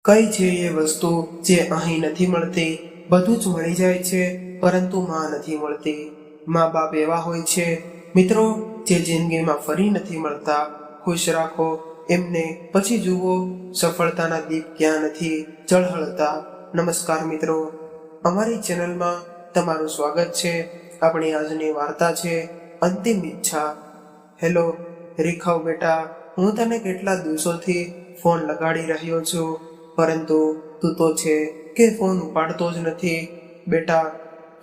કઈ છે એ વસ્તુ જે અહીં નથી મળતી? બધું જ મળી જાય છે, પરંતુ માં નથી મળતી. મા બાપ એવા હોય છે મિત્રો, જે જિંદગીમાં ફરી નથી મળતા. ખુશ રાખો એમને, પછી જુઓ સફળતાના દીપ ક્યાં નથી ઝળહળતા. નમસ્કાર મિત્રો, અમારી ચેનલમાં તમારું સ્વાગત છે. આપણી આજની વાર્તા છે અંતિમ ઈચ્છા. હેલો રેખાઓ બેટા, હું તને કેટલા દિવસોથી ફોન લગાડી રહ્યો છું, પરંતુ તું તો છે કે ફોન ઉપાડતો જ નથી. બેટા,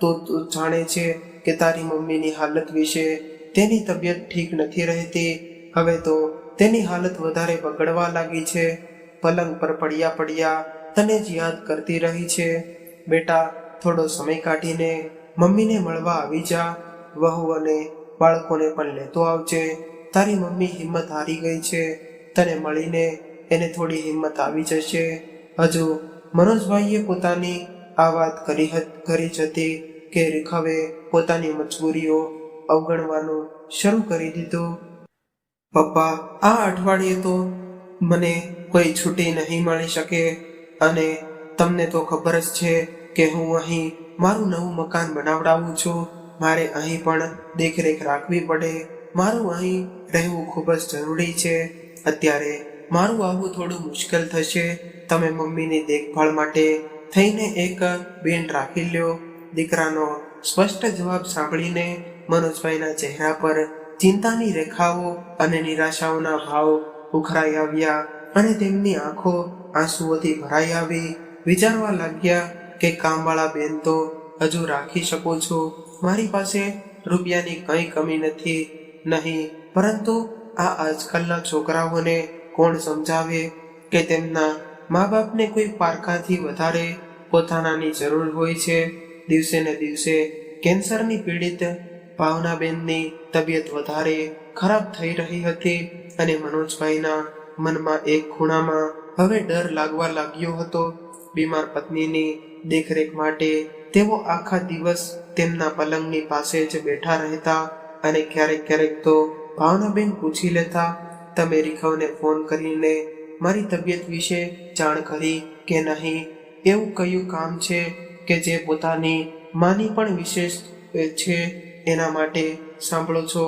તું જાણે છે કે તારી મમ્મીની હાલત વિશે. તેની તબિયત ઠીક નથી રહેતી. હવે તો તેની હાલત વધારે બગડવા લાગી છે. પલંગ પર પડ્યા પડ્યા તને જ યાદ કરતી રહી છે. બેટા, થોડો સમય કાઢીને મમ્મીને મળવા આવી જા. વહુ અને બાળકોને પણ લેતો આવજે. તારી મમ્મી હિંમત હારી ગઈ છે. તને મળીને એને થોડી હિંમત આવી જશે. હજુ મનોજભાઈએ પોતાની આ વાત કરી જ હતી કે રેખાવે પોતાની મજબૂરીઓ અવગણવાનું શરૂ કરી દીધું. પપ્પા, આ અઠવાડિયે તો મને કોઈ છૂટી નહીં મળી શકે, અને તમને તો ખબર જ છે કે હું અહીં મારું નવું મકાન બનાવડાવું છું. મારે અહીં પણ દેખરેખ રાખવી પડે. મારું અહીં રહેવું ખૂબ જ જરૂરી છે. અત્યારે મારું આવવું થોડું મુશ્કેલ થશે. તમે મમ્મીની દેખભાળ માટે થઈને એક બેન રાખી લ્યો. દીકરાનો સ્પષ્ટ જવાબ સાંભળીને મનોજભાઈના ચહેરા પર ચિંતાની રેખાઓ અને નિરાશાઓના ભાવ ઉખરાઈ આવ્યા, અને તેમની આંખો આંસુઓથી ભરાઈ આવી. વિચારવા લાગ્યા કે કામવાળા બેન તો હજુ રાખી શકું છું. મારી પાસે રૂપિયાની કંઈ કમી નથી નહીં, પરંતુ આ આજકાલના છોકરાઓને કોણ સમજાવે કે તેમના મા બાપને કોઈ પારકાથી વધારે પોતાનાની જરૂર હોય છે. દિવસે ને દિવસે કેન્સરની પીડિત ભાવનાબેનની તબિયત વધારે ખરાબ થઈ રહી હતી, અને મનોજભાઈના મનમાં એક ખૂણામાં હવે ડર લાગવા લાગ્યો હતો. બીમાર પત્નીની દેખરેખ માટે તેઓ આખા દિવસ તેમના પલંગની પાસે જ બેઠા રહેતા, અને ક્યારેક ક્યારેક તો ભાવનાબેન પૂછી લેતા, તમે રેખાઓને ફોન કરીને મારી તબિયત વિશે જાણ કરી કે નહીં? એવું કયું કામ છે કે જે પોતાની માની પણ વિશેષ છે એના માટે સાંભળો છો?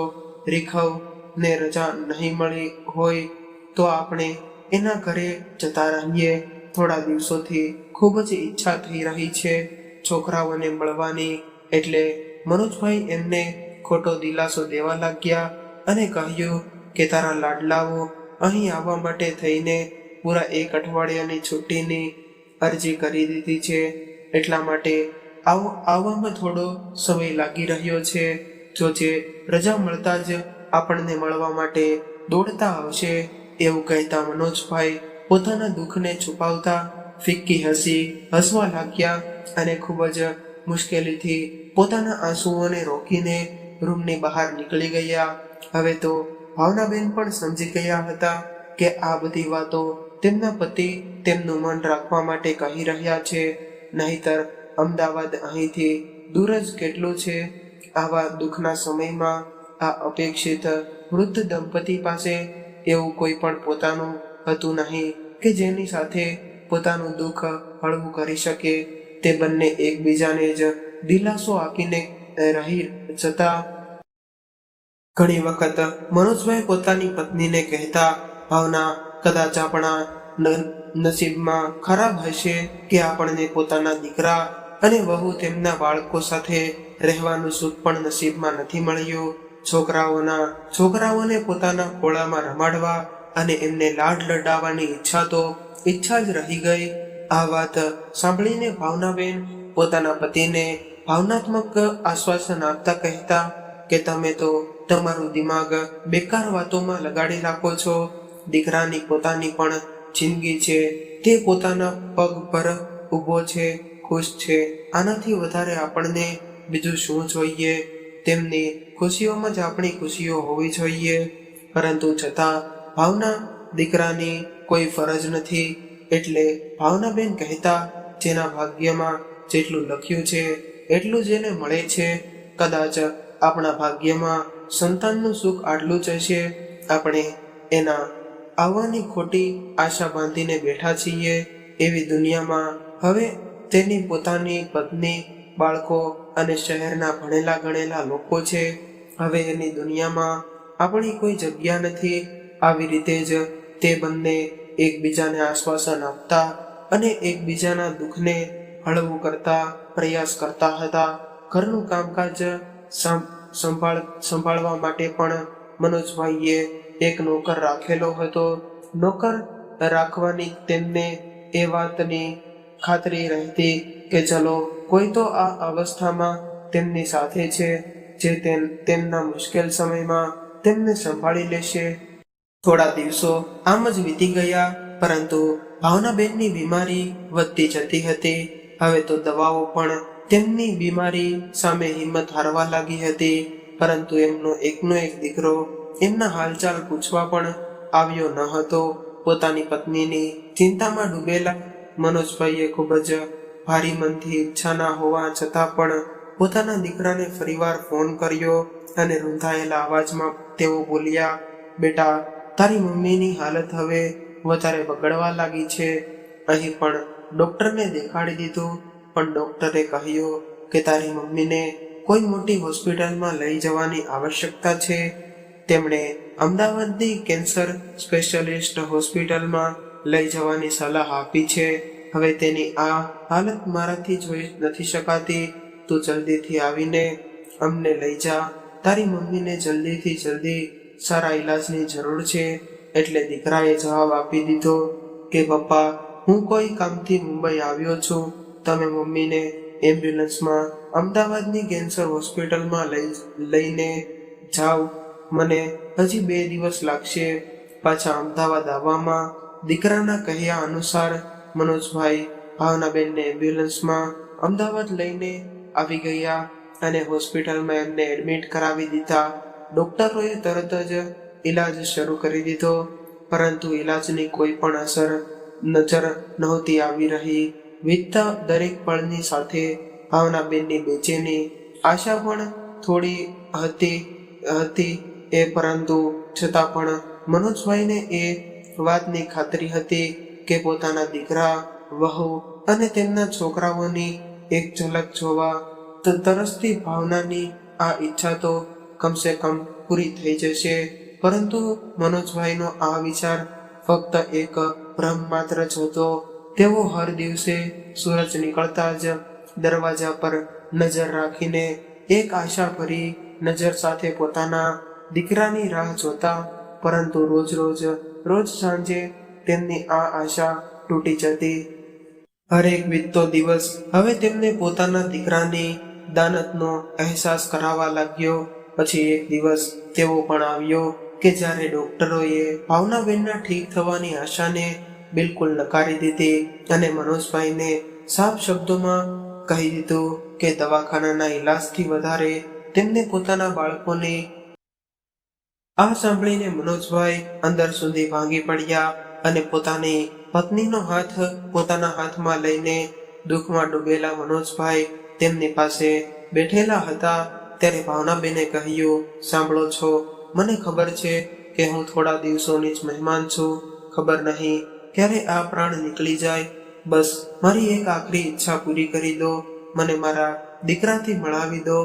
રેખાઓને રજા નહીં મળી હોય તો આપણે એના ઘરે જતા રહીએ. થોડા દિવસોથી ખૂબ જ ઈચ્છા થઈ રહી છે છોકરાઓને મળવાની. એટલે મનોજભાઈ એમને ખોટો દિલાસો દેવા લાગ્યા અને કહ્યું કે તારા લાડલાઓ અહીં આવવા માટે થઈને પૂરા 1 અઠવાડિયાની છુટ્ટીની અરજી કરી દીધી છે. એટલા માટે આવવામાં થોડો સમય લાગી રહ્યો છે. જોજે, રજા મળતા જ આપણને મળવા માટે દોડતા આવશે. એવું કહેતા મનોજભાઈ પોતાના દુઃખને છુપાવતા ફિક્કી હસવા લાગ્યા, અને ખૂબ જ મુશ્કેલીથી પોતાના આંસુઓને રોકીને રૂમની બહાર નીકળી ગયા. હવે તો ભાવનાબેન પણ સમજી ગયા હતા કે આ બધી વાતો તેમના પતિ તેમનું મન રાખવા માટે કહી રહ્યા છે, નહીતર અમદાવાદ અહીંથી દૂર જ કેટલું છે. આવા દુઃખના સમયમાં આ અપેક્ષિત વૃદ્ધ દંપતી પાસે એવું કોઈ પણ પોતાનું હતું નહીં કે જેની સાથે પોતાનું દુઃખ હળવું કરી શકે. તે બંને એકબીજાને જ દિલાસો આપીને રહી જતા. ઘણી વખત મનોજભાઈ પોતાની પત્નીને કહેતા, ભાવના, કદાચ આપણા નસીબમાં ખરાબ હશે કે આપણને પોતાના દીકરા અને વહુ તેમના બાળકો સાથે રહેવાનું સુખ પણ નસીબમાં નથી મળ્યું. છોકરાઓને પોતાના ખોળામાં રમાડવા અને એમને લાડ લડાવવાની ઈચ્છા જ રહી ગઈ. આ વાત સાંભળીને ભાવનાબેન પોતાના પતિને ભાવનાત્મક આશ્વાસન આપતા કહેતા કે તમે તો તમારું દિમાગ બેકાર વાતોમાં લગાડી રાખો છો. દીકરાની પોતાની પણ જિંદગી છે. તે પોતાના પગ પર ઊભો છે, ખુશ છે. આનાથી વધારે આપણને બીજું શું જોઈએ? તેમની ખુશીઓમાં જ આપણી ખુશીઓ હોવી જોઈએ. પરંતુ છતાં ભાવના દીકરાની કોઈ ફરજ નથી. એટલે ભાવનાબેન કહેતા, જેના ભાગ્યમાં જેટલું લખ્યું છે એટલું જ એને મળે છે. કદાચ આપણા ભાગ્યમાં સંતાનનું સુખ આટલું જ હશે. આપણે એના આવવાની ખોટી આશા બાંધીને બેઠા છીએ. એવી દુનિયામાં હવે તેની પોતાની પત્ની, બાળકો અને શહેરના ભણેલા ગણેલા લોકો છે. હવે એની દુનિયામાં આપણી કોઈ જગ્યા નથી. આવી રીતે જ તે બંને એકબીજાને આશ્વાસન આપતા અને એકબીજાના દુઃખને હળવું કરતા પ્રયાસ કરતા હતા. ઘરનું કામકાજ સંભાળવા માટે પણ મનોજભાઈએ એક નોકર રાખેલો હતો. નોકર રાખવાની તેમને એ વાતની ખાતરી રહેતી કે ચલો કોઈ તો આ અવસ્થામાં તેમની સાથે છે જે તેમના મુશ્કેલ સમયમાં તેમને સંભાળી લેશે. થોડા દિવસો આમ જ વીતી ગયા, પરંતુ ભાવનાબેનની બીમારી વધતી જતી હતી. હવે તો દવાઓ પણ તેમની બીમારી સામે હિંમત હારવા લાગી હતી. પરંતુ એમનો એકનો એક દીકરો એમના હાલચાલ પૂછવા પણ આવ્યો ન હતો. પોતાની પત્નીની ચિંતામાં ડૂબેલા મનોજભાઈએ ખૂબ જ ભારી મનથી ઈચ્છા ના હોવા છતાં પણ પોતાના દીકરાને ફરીવાર ફોન કર્યો અને રૂંધાયેલા અવાજમાં તેઓ બોલ્યા, બેટા, તારી મમ્મીની હાલત હવે વધારે બગડવા લાગી છે. અહીં પણ ડોક્ટરને દેખાડી દીધું, પણ ડોક્ટરે કહ્યું કે તારી મમ્મીને કોઈ મોટી હોસ્પિટલમાં લઈ જવાની આવશ્યકતા છે. તેમણે અમદાવાદની કેન્સર સ્પેશિયાલિસ્ટ હોસ્પિટલમાં લઈ જવાની સલાહ આપી છે. હવે તેની આ હાલત મારાથી જોઈ નથી શકાતી. તું જલ્દીથી આવીને અમને લઈ જા. તારી મમ્મીને જલ્દીથી જલ્દી સારા ઈલાજની જરૂર છે. એટલે દીકરાએ જવાબ આપી દીધો કે પપ્પા, હું કોઈ કામથી મુંબઈ આવ્યો છું. તમે મમ્મીને એમ્બ્યુલન્સમાં અમદાવાદની કેન્સર હોસ્પિટલમાં લઈને જાઓ. મને હજી 2 દિવસ લાગશે પાછા અમદાવાદ આવવામાં. દીકરાના કહ્યા અનુસાર મનોજભાઈ ભાવનાબેનને એમ્બ્યુલન્સમાં અમદાવાદ લઈને આવી ગયા અને હોસ્પિટલમાં એમને એડમિટ કરાવી દીધા. ડોક્ટરોએ તરત જ ઈલાજ શરૂ કરી દીધો, પરંતુ ઈલાજની કોઈ પણ અસર નજર નહોતી આવી રહી. વીતતા દરેક પળની સાથે ભાવનાબેનની બેચેની આશા પણ થોડી હતી પરંતુ છતાં પણ મનોજભાઈને એ વાતની ખાતરી હતી કે પોતાના દીકરા, વહુ અને તેમના છોકરાઓની એક ઝલક જોવા તરસતી ભાવનાની આ ઈચ્છા તો કમસે કમ પૂરી થઈ જશે. પરંતુ મનોજભાઈનો આ વિચાર ફક્ત એક ભ્રમ માત્ર જ હતો. તેઓ હર દિવસે સૂરજ નીકળતા જ દરવાજા પર નજર રાખીને એક આશા ભરી નજર સાથે પોતાના દીકરાની રાહ જોતા, પરંતુ રોજ સાંજે તેમની આ આશા તૂટી જતી. હરેક વીતતો દિવસ હવે તેમને પોતાના દીકરાની દાનતનો અહેસાસ કરાવવા લાગ્યો. પછી એક દિવસ તેવો પણ આવ્યો કે જ્યારે ડોક્ટરોએ ભાવનાબેનના ઠીક થવાની આશાને બિલકુલ નકારી દીધી અને મનોજભાઈને સાફ શબ્દોમાં કહી દીધું કે દવાખાનાના ઈલાજથી વધારે તેમને પોતાના બાળકોની. આ સાંભળીને મનોજભાઈ અંદર સુધી ભાંગી પડ્યા અને પોતાની પત્નીનો હાથ પોતાના હાથમાં લઈને દુઃખમાં ડૂબેલા મનોજભાઈ તેમની પાસે બેઠેલા હતા ત્યારે ભાવનાબેને કહ્યું, સાંભળો છો, મને ખબર છે કે હું થોડા દિવસોની જ મહેમાન છું. ખબર નહીં ક્યારે આ પ્રાણ નીકળી જાય. બસ મારી એક આખરી ઈચ્છા પૂરી કરી દો. મને મારા દીકરાથી મળાવી દો.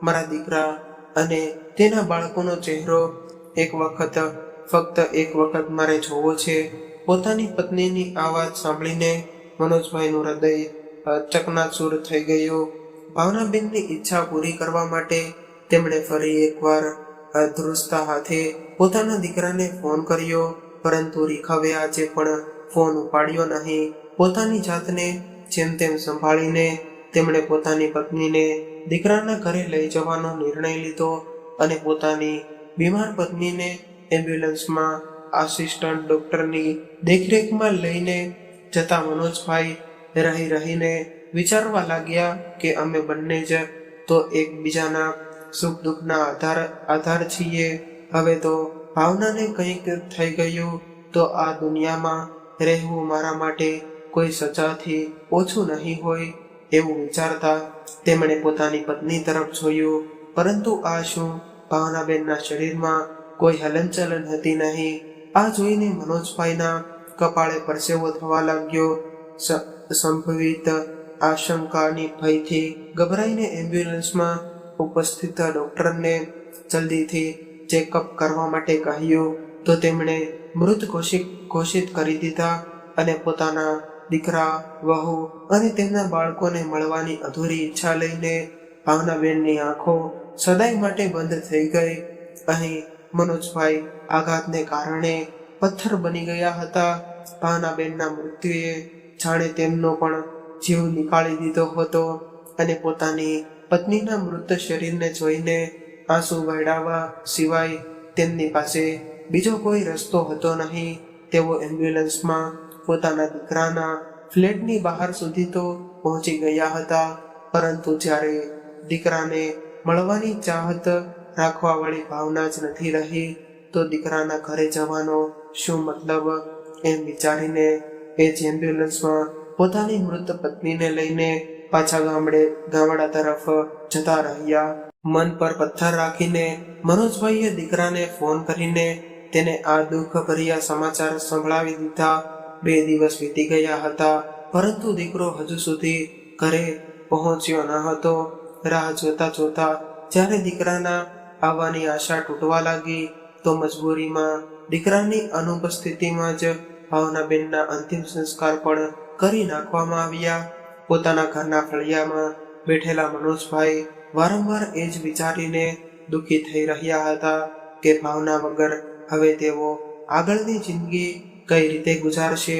મારા દીકરા અને તેના બાળકોનો ચહેરો ફક્ત એક વખત મારે જોવો છે. પોતાની પત્નીની આ વાત સાંભળીને મનોજભાઈનું હૃદય ચકનાચૂર થઈ ગયું. ભાવનાબેનની ઈચ્છા પૂરી કરવા માટે તેમણે ફરી એકવાર ધ્રુસતા હાથે પોતાના દીકરાને ફોન કર્યો, પરંતુ રીખાવે આજે પણ ફોન ઉપાડ્યો નહીં. પોતાની જાતને જેમ તેમ સંભાળીને તેમણે પોતાની પત્નીને દીકરાના ઘરે લઈ જવાનો નિર્ણય લીધો અને પોતાની બીમાર પત્નીને એમ્બ્યુલન્સમાં આસિસ્ટન્ટ ડોક્ટરની દેખરેખમાં લઈને જતા મનોજભાઈ રહીને વિચારવા લાગ્યા કે અમે બંને જ તો એકબીજાના સુખ દુઃખના આધાર છીએ. હવે તો ભાવનાને કંઈક થઈ ગયું તો આ દુનિયામાં રહેવું મારા માટે કોઈ સજાથી ઓછું નહીં હોય એવું વિચારતા તેમણે પોતાની પત્ની તરફ જોયું, પરંતુ આ શું? ભાવનાબેનના શરીરમાં કોઈ હલનચલન હતી નહીં. આ જોઈને મનોજભાઈના કપાળે પરસેવો થવા લાગ્યો. સંભવિત આશંકાની ભયથી ગભરાઈને એમ્બ્યુલન્સમાં ઉપસ્થિત ડોક્ટરને જલ્દીથી ચેકઅપ કરવા માટે કહ્યું તો તેમણે મૃત ઘોષિત કરી દીધા અને પોતાના દીકરા, વહુ અને તેમના બાળકોને મળવાની અધૂરી ઈચ્છા લઈને ભાવનાબેનની આંખો સદાય માટે બંધ થઈ ગઈ. અહીં મનોજભાઈ આઘાતને કારણે પથ્થર બની ગયા હતા. ભાવનાબેનના મૃત્યુએ જાણે તેમનો પણ જીવ નીકાળી દીધો હતો અને પોતાની પત્નીના મૃત શરીરને જોઈને આંસુ વહેડાવવા સિવાય તેમની પાસે બીજો કોઈ રસ્તો હતો નહીં. તેઓ એમ્બ્યુલન્સમાં પોતાના દીકરાના ફ્લેટની બહાર સુધી તો પહોંચી ગયા હતા, પરંતુ જ્યારે દીકરાને મળવાની ચાહત રાખવાવાળી ભાવના જ નથી રહી તો દીકરાના ઘરે જવાનો શું મતલબ, એમ વિચારીને એ જ એમ્બ્યુલન્સમાં પોતાની મૃત પત્નીને લઈને પાછા ગામડા તરફ જતા રહ્યા. મન પર પથ્થર રાખીને મનોજભાઈએ દીકરાને ફોન કરીને તેને આ દુઃખભર્યા સમાચાર સંભળાવી દીધા. 2 દિવસ વીતી ગયા હતા, પરંતુ દીકરો હજુ સુધી ઘરે પહોંચ્યો ન હતો. રાહ જોતા જોતા જ્યારે દીકરાના આવવાની આશા તૂટવા લાગી તો મજબૂરીમાં દીકરાની અનુપસ્થિતિમાં જ ભાવનાબેનના અંતિમ સંસ્કાર પણ કરી નાખવામાં આવ્યા. પોતાના ઘરના ફળિયામાં બેઠેલા મનોજભાઈ વારંવાર એ જ વિચારીને દુઃખી થઈ રહ્યા હતા કે ભાવના વગર હવે તેઓ આગળની જિંદગી કઈ રીતે ગુજારશે.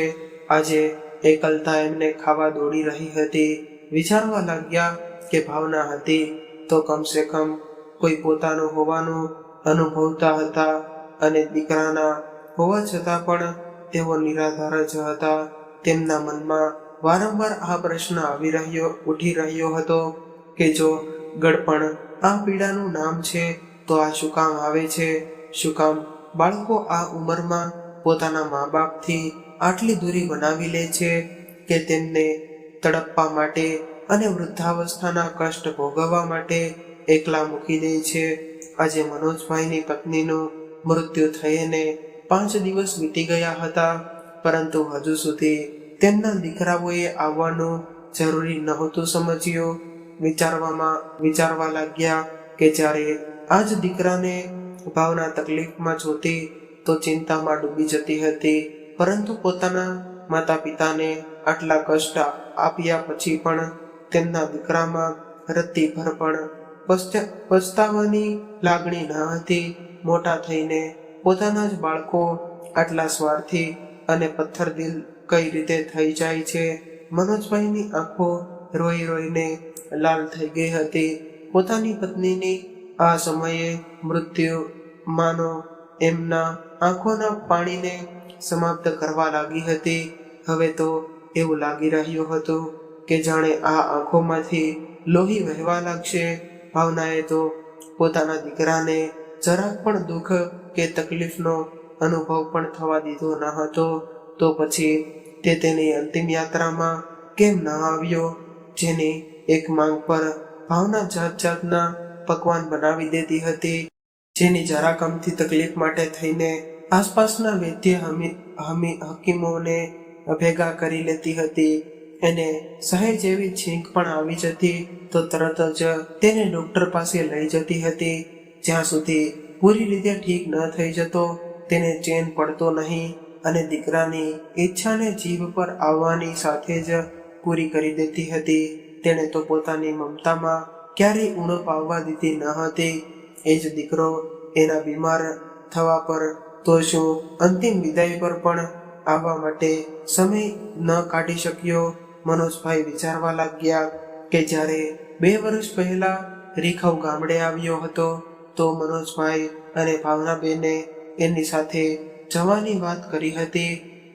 આજે એકલતા એમને ખાવા દોડી રહી હતી. વિચારવા લાગ્યા કે ભાવના હતી તો કમસે કમ કોઈ પોતાનું હોવાનું અનુભવતા હતા અને દીકરાના હોવા છતાં પણ તેઓ નિરાધાર જ હતા. તેમના મનમાં વારંવાર આ પ્રશ્ન ઉઠી રહ્યો હતો કે જો ગળપણ આ પીડાનું નામ છે તો આ શું કામ આવે છે? શું કામ બાળકો આ ઉંમરમાં પોતાના મા બાપથી આટલી દૂરી બનાવી લે છે કે તેમને તડપવા માટે અને વૃદ્ધાવસ્થાના કષ્ટ ભોગવવા માટે એકલા મૂકી દે છે. આજે મનોજભાઈની પત્નીનું મૃત્યુ થઈને 5 દિવસ વીતી ગયા હતા, પરંતુ હજુ સુધી તેમના દીકરાઓએ આવવાનું જરૂરી નહોતું સમજ્યું. વિચારવા લાગ્યા કે જ્યારે આજ દીકરાને ભાવના તકલીફમાં જોતી તો ચિંતામાં ડૂબી જતી હતી, પરંતુ પોતાના માતા પિતાને આટલા કષ્ટ આપ્યા પછી પણ તેમના દીકરામાં રત્તીભર પણ પછતાવાની લાગણી ન હતી. મોટા થઈને પોતાના જ બાળકો આટલા સ્વાર્થી અને પથ્થરદિલ કઈ રીતે થઈ જાય છે? મનોજભાઈની આંખો રોઈ રોઈને લાલ થઈ ગઈ હતી. પોતાની પત્નીની આ સમયે મૃત્યુ માનો એમના આંખોના પાણીને સમાપ્ત કરવા લાગી હતી. હવે તો એવું લાગી રહ્યું હતું કે જાણે આ આંખોમાંથી લોહી વહેવા લાગશે. ભાવનાએ તો પોતાના દીકરાને જરાક પણ દુઃખ કે તકલીફનો અનુભવ પણ થવા દીધો ન હતો. તો પછી તે તેની અંતિમ યાત્રામાં કેમ ન આવ્યો? જેની એક માંગ પર ભાવના જાતના પકવાન બનાવી દેતી હતી, જેની જરા કમથી તકલીફ માટે થઈને આસપાસના વૈદ્ય હકીમોને ભેગા કરી લેતી હતી. એને સહેજ જેવી છીંક પણ આવી જતી તો તરત જ તેને ડોક્ટર પાસે લઈ જતી હતી. જ્યાં સુધી પૂરી રીતે ઠીક ન થઈ જતો તેને ચેન પડતો નહીં અને દીકરાની ઈચ્છાને જીભ પર આવવાની સાથે જ પૂરી કરી દેતી હતી. તેણે તો પોતાની મમતામાં ક્યારેય ઉણપ આવવા દીધી ન હતી. એ જ દીકરો એના બીમાર થવા પર તો શું અંતિમ વિદાય પર પણ આવવા માટે સમય ન કાઢી શક્યો? મનોજભાઈ વિચારવા લાગ્યા કે જ્યારે 2 વર્ષ પહેલા રીખવ ગામડે આવ્યો હતો તો મનોજભાઈ અને ભાવનાબેને એની સાથે જવાની વાત કરી હતી.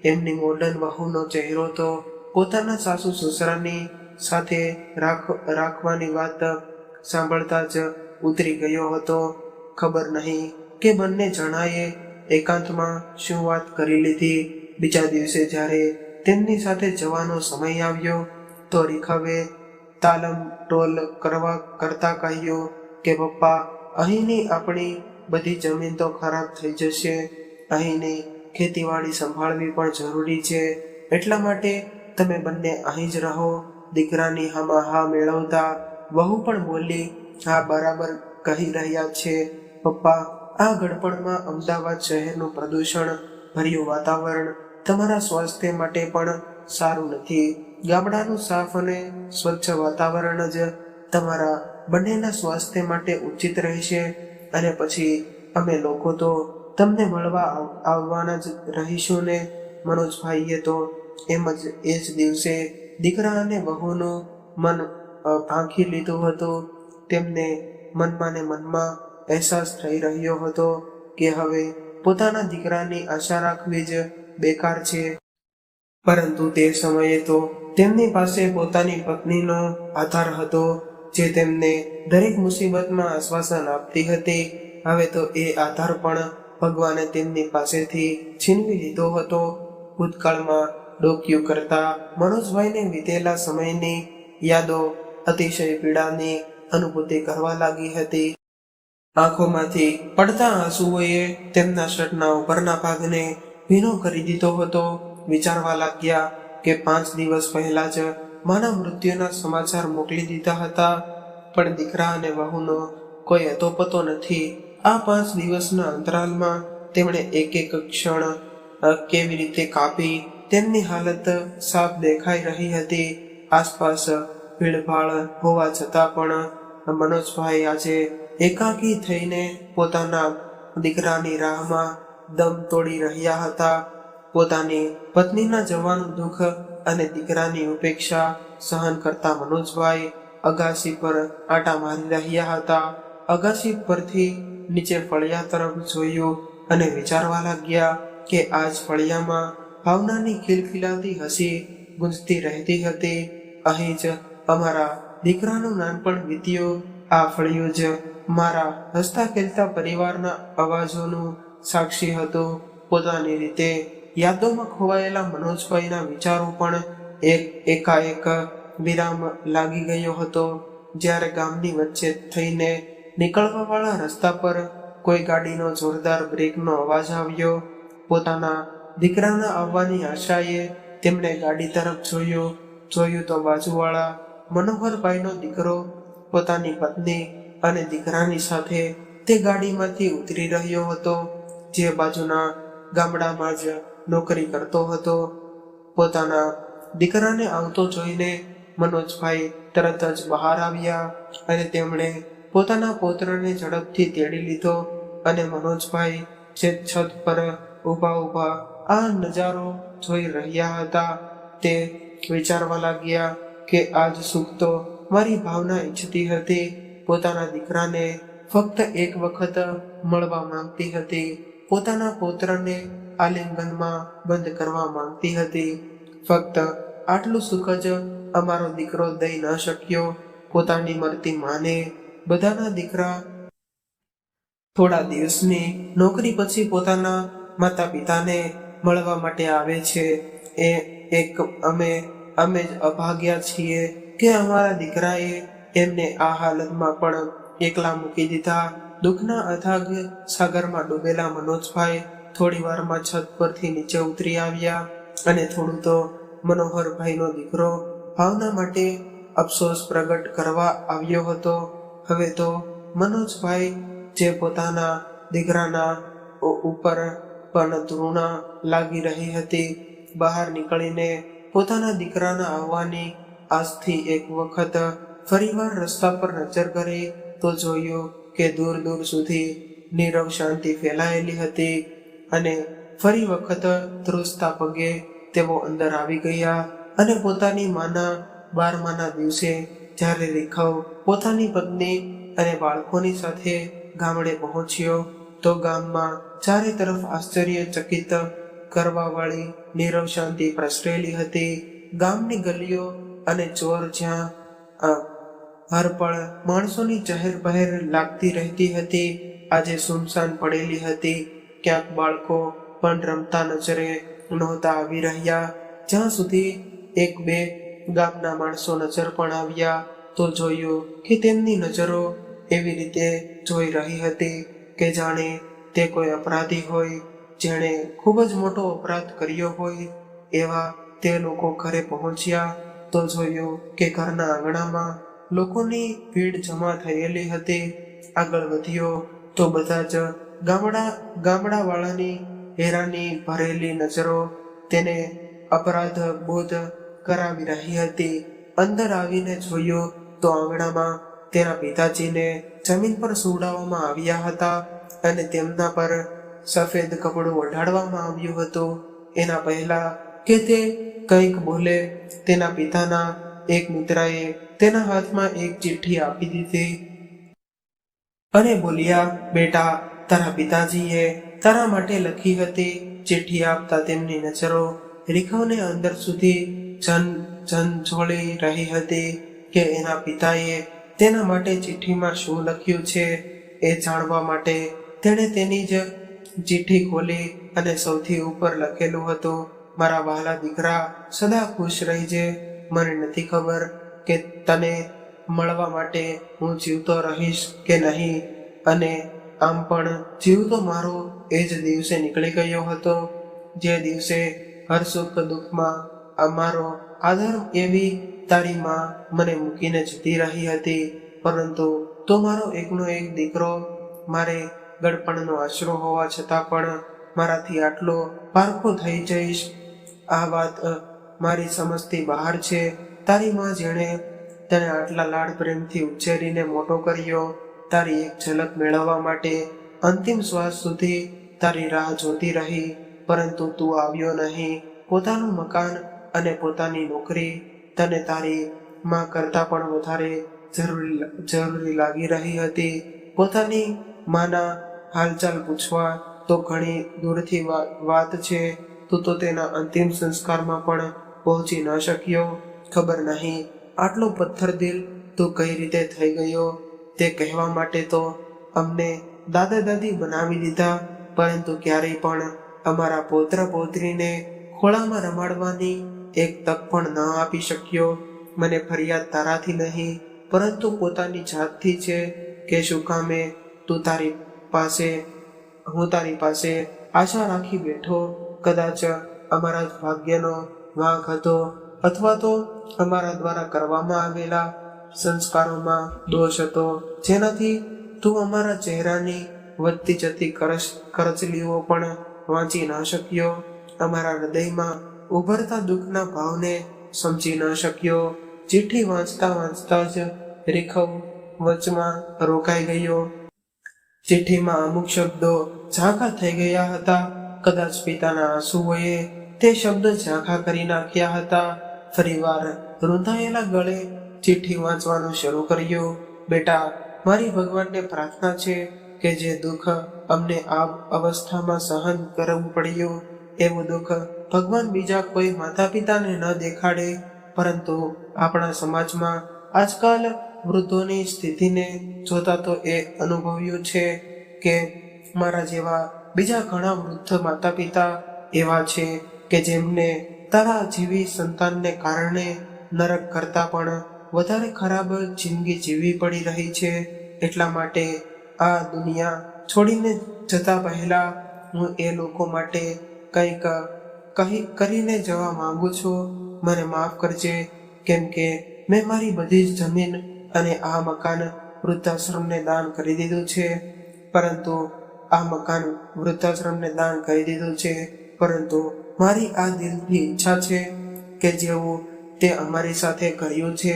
એમની મોડર્ન વહુનો ચહેરો તો પોતાના સાસુ સસરાની સાથે રાખવાની વાત સાંભળતા જ ઉતરી ગયો હતો. ખબર નહીં કે બંને જણાએ એકાંતમાં શું વાત કરી લીધી. બીજા દિવસે જ્યારે તેમની સાથે જવાનો સમય આવ્યો તો રીખવે તાલમ ટોલ કરતા કહ્યું કે પપ્પા, અહીંની આપણી બધી જમીન તો ખરાબ થઈ જશે. અહીંની ખેતીવાડી સંભાળવી પણ જરૂરી છે. એટલા માટે તમે બંને અહીં જ રહો. દીકરાની હામાં હા મેળવતા વહુ પણ બોલી, હા બરાબર કહી રહ્યા છે પપ્પા. આ ગડપણમાં અમદાવાદ શહેરનું પ્રદૂષણ ભર્યું વાતાવરણ તમારા સ્વાસ્થ્ય માટે પણ સારું નથી. ગામડાનું સાફ અને સ્વચ્છ વાતાવરણ જ તમારા બંનેના સ્વાસ્થ્ય માટે ઉચિત રહેશે. અને પછી અમે લોકો તો તમને મળવા આવવાના જ રહીશું ને. મનોજભાઈએ તો એ જ દિવસે દીકરા અને વહુનું મન ભાંખી લીધું હતું. તેમને મનમાં ને મનમાં અહેસાસ થઈ રહ્યો હતો કે હવે પોતાના દીકરાની આશા રાખવી જ બેકાર છે. પરંતુ તે સમયે તો તેમની પાસે પોતાની પત્નીનો આધાર હતો, જે તેમને દરેક મુસીબતમાં આશ્વાસન આપતી હતી. હવે તો એ આધાર પણ ભગવાને તેમની પાસેથી છીનવી લીધો હતો. ભૂતકાળમાં ડોકિયું કરતા મનોજભાઈને વીતેલા સમયની યાદો અતિશય પીડાની અનુભૂતિ કરવા લાગી હતી. આંખોમાંથી પડતા આંસુઓએ તેમના શર્ટના ઉપરના ભાગને ભીનો કરી દીધો હતો. વિચારવા લાગ્યા કે 5 દિવસ પહેલા જ માના મૃત્યુના સમાચાર મોકલી દીધા હતા, પણ દીકરા અને વહુનો કોઈ અતોપતો નથી. આ 5 દિવસના અંતરાલમાં તેમણે એક એક ક્ષણ કેવી રીતે કાપી. તેમની હાલત સાફ દેખાઈ રહી હતી. આસપાસ ભીડભાડ હોવા છતાં પણ મનોજભાઈ આજે એકાકી થઈને પોતાના દીકરાની રાહમાં દમ તોડી રહ્યા હતા. પોતાની પત્નીના જવાનું દુઃખ અને દીકરાની ઉપેક્ષા સહન કરતા મનોજભાઈ અગાસી પર આંટા મારી રહ્યા હતા. અગાસી પરથી નીચે ફળિયા તરફ જોયું અને વિચારવા લાગ્યા કે આજ ફળિયામાં ભાવનાની ખિલખિલાતી હસી ગુંજતી રહેતી હતી. અહીં જ અમારા દીકરાનું નાનપણ વીત્યું. આ ફળિયું જ મારા હસતા ખેલતા પરિવારના અવાજોનું સાક્ષી હતું. પોતાની રીતે યાદોમાં ખોવાયેલા મનોજભાઈના વિચારો પણ એકાએક વિરામ લાગી ગયો હતો. જ્યારે ગામની વચ્ચે થઈને નીકળવાવાળા રસ્તા પર કોઈ ગાડીનો જોરદાર બ્રેકનો અવાજ આવ્યો. પોતાના દીકરાના આવવાની આશાએ તેમણે ગાડી તરફ જોયું તો બાજુવાળા મનોહરભાઈનો દીકરો પોતાની પત્ની અને દીકરાની સાથે તે ગાડીમાંથી ઉતરી રહ્યો હતો, જે બાજુના ગામડામાં જ નોકરી કરતો હતો. પોતાના દીકરાને આવતો જોઈને મનોજભાઈ તરત જ બહાર આવ્યા અને તેમણે પોતાના પૌત્રને ઝડપથી તેડી લીધો. અને મનોજભાઈ જે છત પર ઊભા આ નજારો જોઈ રહ્યા હતા, તે વિચારવા લાગ્યા કે આજ સુખ તો મારી ભાવના ઈચ્છતી હતી. પોતાના દીકરાને ફક્ત એક વખત મળવા માંગતી હતી. પોતાના પૌત્રને આલિંગનમાં બંધ કરવા માંગતી હતી. ફક્ત આટલું સુખ જ અમારો દીકરો દઈ ન શક્યો. પોતાની મરતી માને બધાના દીકરા થોડા દિવસની નોકરી પછી પોતાના માતા પિતાને મળવા માટે આવે છે. અમે જ અભાગ્યા છીએ કે અમારા દીકરાએ એમને આ હાલતમાં પણ એકલા મૂકી દીધા. દુઃખના અથાગ સાગરમાં ડૂબેલા મનોજભાઈ થોડી વારમાં છત પરથી નીચે ઉતરી આવ્યા અને થોડું તો મનોહરભાઈનો દીકરો ભાવના માટે અફસોસ પ્રગટ કરવા આવ્યો હતો. હવે તો મનોજભાઈ જે પોતાના દીકરાના ઉપર પણ તૃણા લાગી રહી હતી, બહાર નીકળીને પોતાના દીકરાના આવવાની આજથી એક વખત ફરીવાર રસ્તા પર નજર કરી તો જોયું કે દૂર દૂર સુધી નીરવ શાંતિ ફેલાયેલી હતી. અને ફરી વખત ધ્રુજતા પગે તેઓ અંદર આવી ગયા અને પોતાની માના 12માના દિવસે જ્યારે રેખવ પોતાની પત્ની અને બાળકોની સાથે ગામડે પહોંચ્યો તો ગામમાં ચારે તરફ આશ્ચર્યચકિત કરવાવાળી નીરવ શાંતિ પ્રસરેલી હતી. ગામની ગલીઓ અને ચોર જ્યાં હરપળ માણસોની ચહેરપહેર લાગતી રહેતી હતી, આજે સુમસાન પડેલી હતી. ક્યાંક બાળકો પણ રમતા નજરે નહોતા આવી રહ્યા. જ્યાં સુધી 1-2 ગામના માણસો નજર પણ આવ્યા તો જોયું કે તેમની નજરો એવી રીતે જોઈ રહી હતી કે જાણે તે કોઈ અપરાધી હોય, જેણે ખૂબ જ મોટો અપરાધ કર્યો હોય. એવા તે લોકો ઘરે પહોંચ્યા તો જોયું કે ઘરના આંગણામાં લોકોની ભીડ જમા થયેલી હતી. આગળ વધ્યો તો બધા જ ગામડાવાળાની હેરાની ભરેલી નજરો તેને અપરાધ બોધ કરાવી રહી હતી. અંદર આવીને જોયું તો આંગણામાં તેના પિતાજીને જમીન પર સુવડાવવામાં આવ્યા હતા અને તેમના પર સફેદ કપડું ઓઢાડવામાં આવ્યું હતું. એના પહેલા કે તે કંઈક બોલે તેના પિતાના એક મિત્રએ તેના હાથમાં એક ચિઠ્ઠી આપી દીધી અને બોલ્યા, બેટા, તારા પિતાજીએ તારા માટે લખી હતી. ચિઠ્ઠી આપતા તેમની નજરો રીખવને અંદર સુધી ઝંઝોળી રહી હતી કે એના પિતાએ તેના માટે ચિઠ્ઠીમાં શું લખ્યું છે. એ જાણવા માટે તેણે તેની જ ચિઠ્ઠી ખોલી અને સૌથી ઉપર લખેલું હતું, મારા વહાલા દીકરા, સદા ખુશ રહેજે. મને નથી ખબર કે તને મળવા માટે હું જીવતો રહીશ કે નહીં, અને આમ પણ જીવતો મારો એ જ દિવસે નીકળી ગયો હતો જે દિવસે હર સુખ દુઃખમાં અમારો આધાર એવી તારી માં મને મૂકીને જતી રહી હતી. પરંતુ તું મારો એકનો એક દીકરો, મારે ગળપણનો આશરો હોવા છતાં પણ મારાથી આટલો પારખો થઈ જઈશ. આ વાત મારી સમજથી બહાર છે. તારી માં જેણે તને આટલા લાડ પ્રેમથી ઉછેરીને મોટો કર્યો, તારી એક ઝલક મેળવવા માટે અંતિમ શ્વાસ સુધી તારી રાહ જોતી રહી, પરંતુ તું આવ્યો નહીં. પોતાનું મકાન અને પોતાની નોકરી તને તારી માં કરતાં પણ વધારે જરૂરી લાગી રહી હતી. પોતાની માના હાલચાલ પૂછવા તો ઘણી દૂરથી વાત છે. તું તો તેના અંતિમ સંસ્કારમાં પણ પહોંચી ન શક્યો. ખબર નહીં આટલો પથ્થર દિલ તું કઈ રીતે થઈ ગયો. તે કહેવા માટે તો અમને દાદા દાદી બનાવી દીધા, પરંતુ ક્યારેય પણ અમારા પૌત્ર પૌત્રીને ખોળામાં રમાડવાની એક તક પણ ન આપી શક્યો. મને ફરિયાદ તારાથી નહીં, પરંતુ પોતાની જાતથી છે કે શું કામે હું તારી પાસે આશા રાખી બેઠો. કદાચ અમારા જ ભાગ્યનો વાંક હતો, અથવા તો અમારા દ્વારા કરવામાં આવેલા સંસ્કારોમાં દોષ હતો, જેનાથી તું અમારા ચહેરાની વધતી જતી કરચલીઓ પણ વાંચી ન શક્યો. અમારા હૃદયમાં ઉભરતા દુઃખના ભાવને સમજી ન શક્યો. ચિઠ્ઠી વાંચતા જ રીખવ વચમાં રોકાઈ ગયો. ચિઠ્ઠીમાં અમુક શબ્દો ઝાંખા થઈ ગયા હતા. કદાચ પિતાના આંસુઓએ તે શબ્દો ઝાંખા કરી નાખ્યા હતા. ફરીવાર રૂંધાયેલા ગળે ચિઠ્ઠી વાંચવાનું શરૂ કર્યું. બેટા, મારી ભગવાનને પ્રાર્થના છે કે જે દુઃખ અમને આ અવસ્થામાં સહન કરવું પડ્યું, એવું દુઃખ ભગવાન બીજા કોઈ માતા પિતાને ન દેખાડે. પરંતુ આપણા સમાજમાં આજકાલ વૃદ્ધોની સ્થિતિને જોતા તો એ અનુભવ્યું છે કે મારા જેવા બીજા ઘણા વૃદ્ધ માતા પિતા એવા છે કે જેમને તારા જેવી સંતાનને કારણે નરક કરતા પણ વધારે ખરાબ જિંદગી જીવવી પડી રહી છે. એટલા માટે આ દુનિયા છોડીને જતા પહેલા હું એ લોકો માટે કંઈક કરીને જવા માંગુ છું. મને માફ કરજે, કેમ કે મેં મારી બધી જ જમીન અને આ મકાન વૃદ્ધાશ્રમને દાન કરી દીધું છે. પરંતુ મારી આ દિલથી ઈચ્છા છે કે જેવું તે અમારી સાથે કર્યું છે